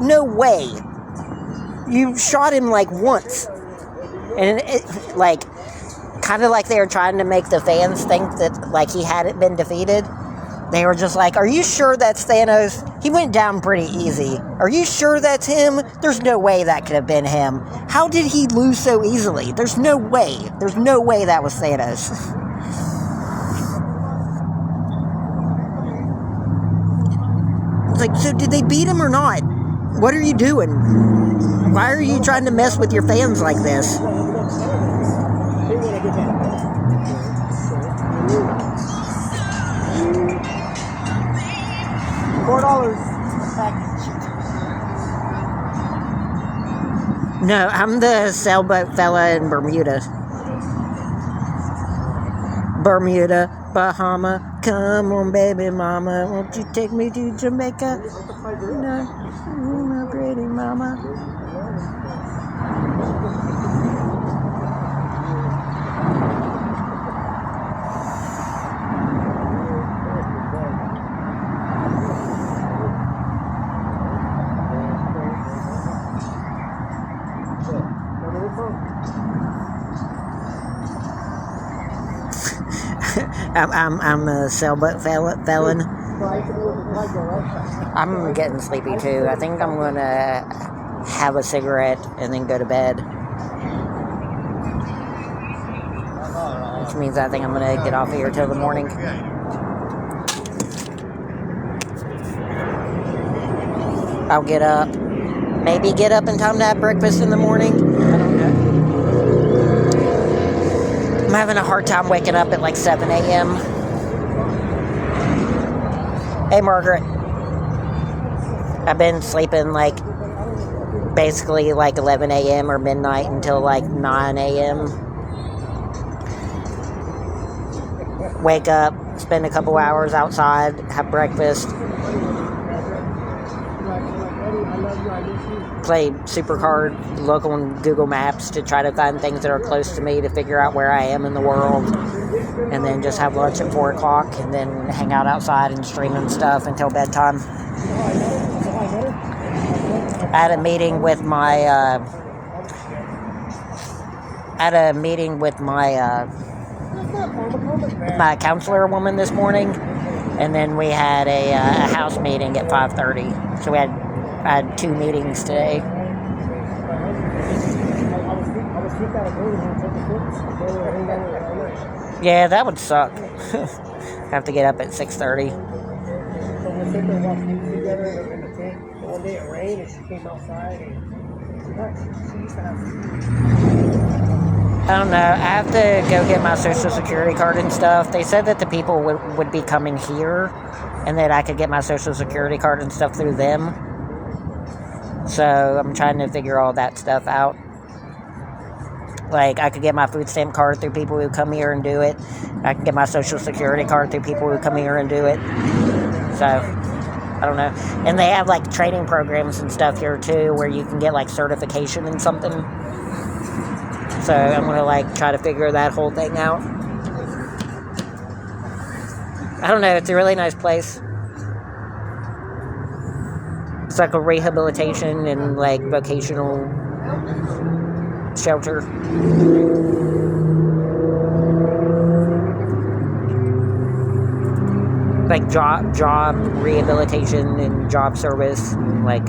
No way. You shot him like once. And it, like, kind of like they were trying to make the fans think that, like, he hadn't been defeated. They were just like, are you sure that's Thanos? He went down pretty easy. Are you sure that's him? There's no way that could have been him. How did he lose so easily? There's no way. There's no way that was Thanos. It's like, so did they beat him or not? What are you doing? Why are you trying to mess with your fans like this? $4 package. No, I'm the sailboat fella in Bermuda. Bermuda, Bahama, come on, baby mama, won't you take me to Jamaica? No, my pretty mama. I'm a sailboat felon. I'm getting sleepy too. I think I'm gonna have a cigarette and then go to bed. Which means I think I'm gonna get off of here till the morning. I'll get up. Maybe get up in time to have breakfast in the morning. I don't know. I'm having a hard time waking up at like 7 a.m. Hey, Margaret. I've been sleeping like basically like 11 a.m. or midnight until like 9 a.m. Wake up, spend a couple hours outside, have breakfast, play Supercard, look on Google Maps to try to find things that are close to me to figure out where I am in the world, and then just have lunch at 4 o'clock and then hang out outside and stream and stuff until bedtime. I had a meeting with my my counselor woman this morning, and then we had a house meeting at 5:30. So I had 2 meetings today. Yeah, that would suck. Have to get up at 6:30. One day it rained and she came outside and I don't know. I have to go get my social security card and stuff. They said that the people would be coming here and that I could get my social security card and stuff through them. So I'm trying to figure all that stuff out. Like, I could get my food stamp card through people who come here and do it. I can get my social security card through people who come here and do it. So, I don't know. And they have, like, training programs and stuff here, too, where you can get, like, certification in something. So, I'm going to, like, try to figure that whole thing out. I don't know. It's a really nice place. It's like a rehabilitation and, like, vocational shelter. Like job rehabilitation and job service, and like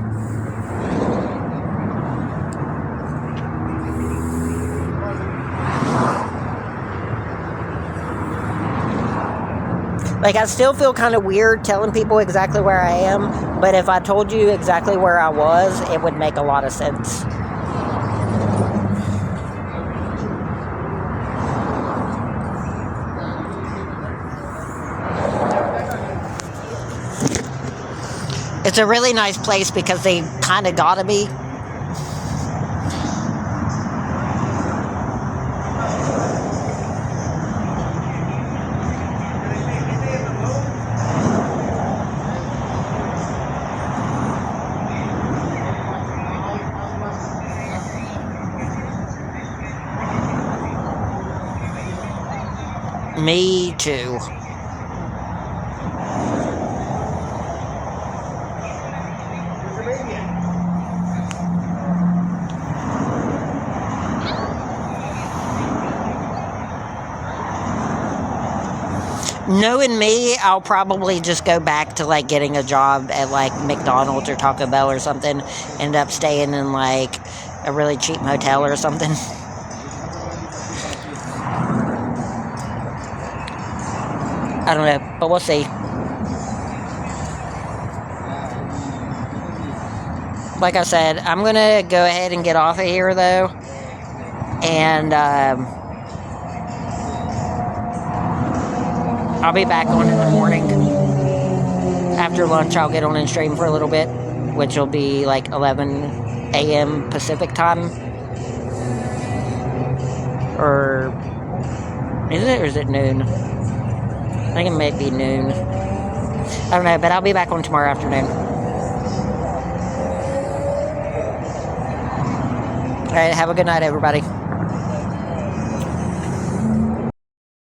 I still feel kind of weird telling people exactly where I am, but if I told you exactly where I was, it would make a lot of sense. It's a really nice place because they kind of gotta be. Me too. Knowing me, I'll probably just go back to, like, getting a job at, like, McDonald's or Taco Bell or something. End up staying in, like, a really cheap motel or something. I don't know, but we'll see. Like I said, I'm going to go ahead and get off of here, though. And, I'll be back on in the morning. After lunch, I'll get on and stream for a little bit, which will be like 11 a.m. Pacific time. Or Is it, or is it noon? I think it might be noon. I don't know, but I'll be back on tomorrow afternoon. Alright, have a good night, everybody.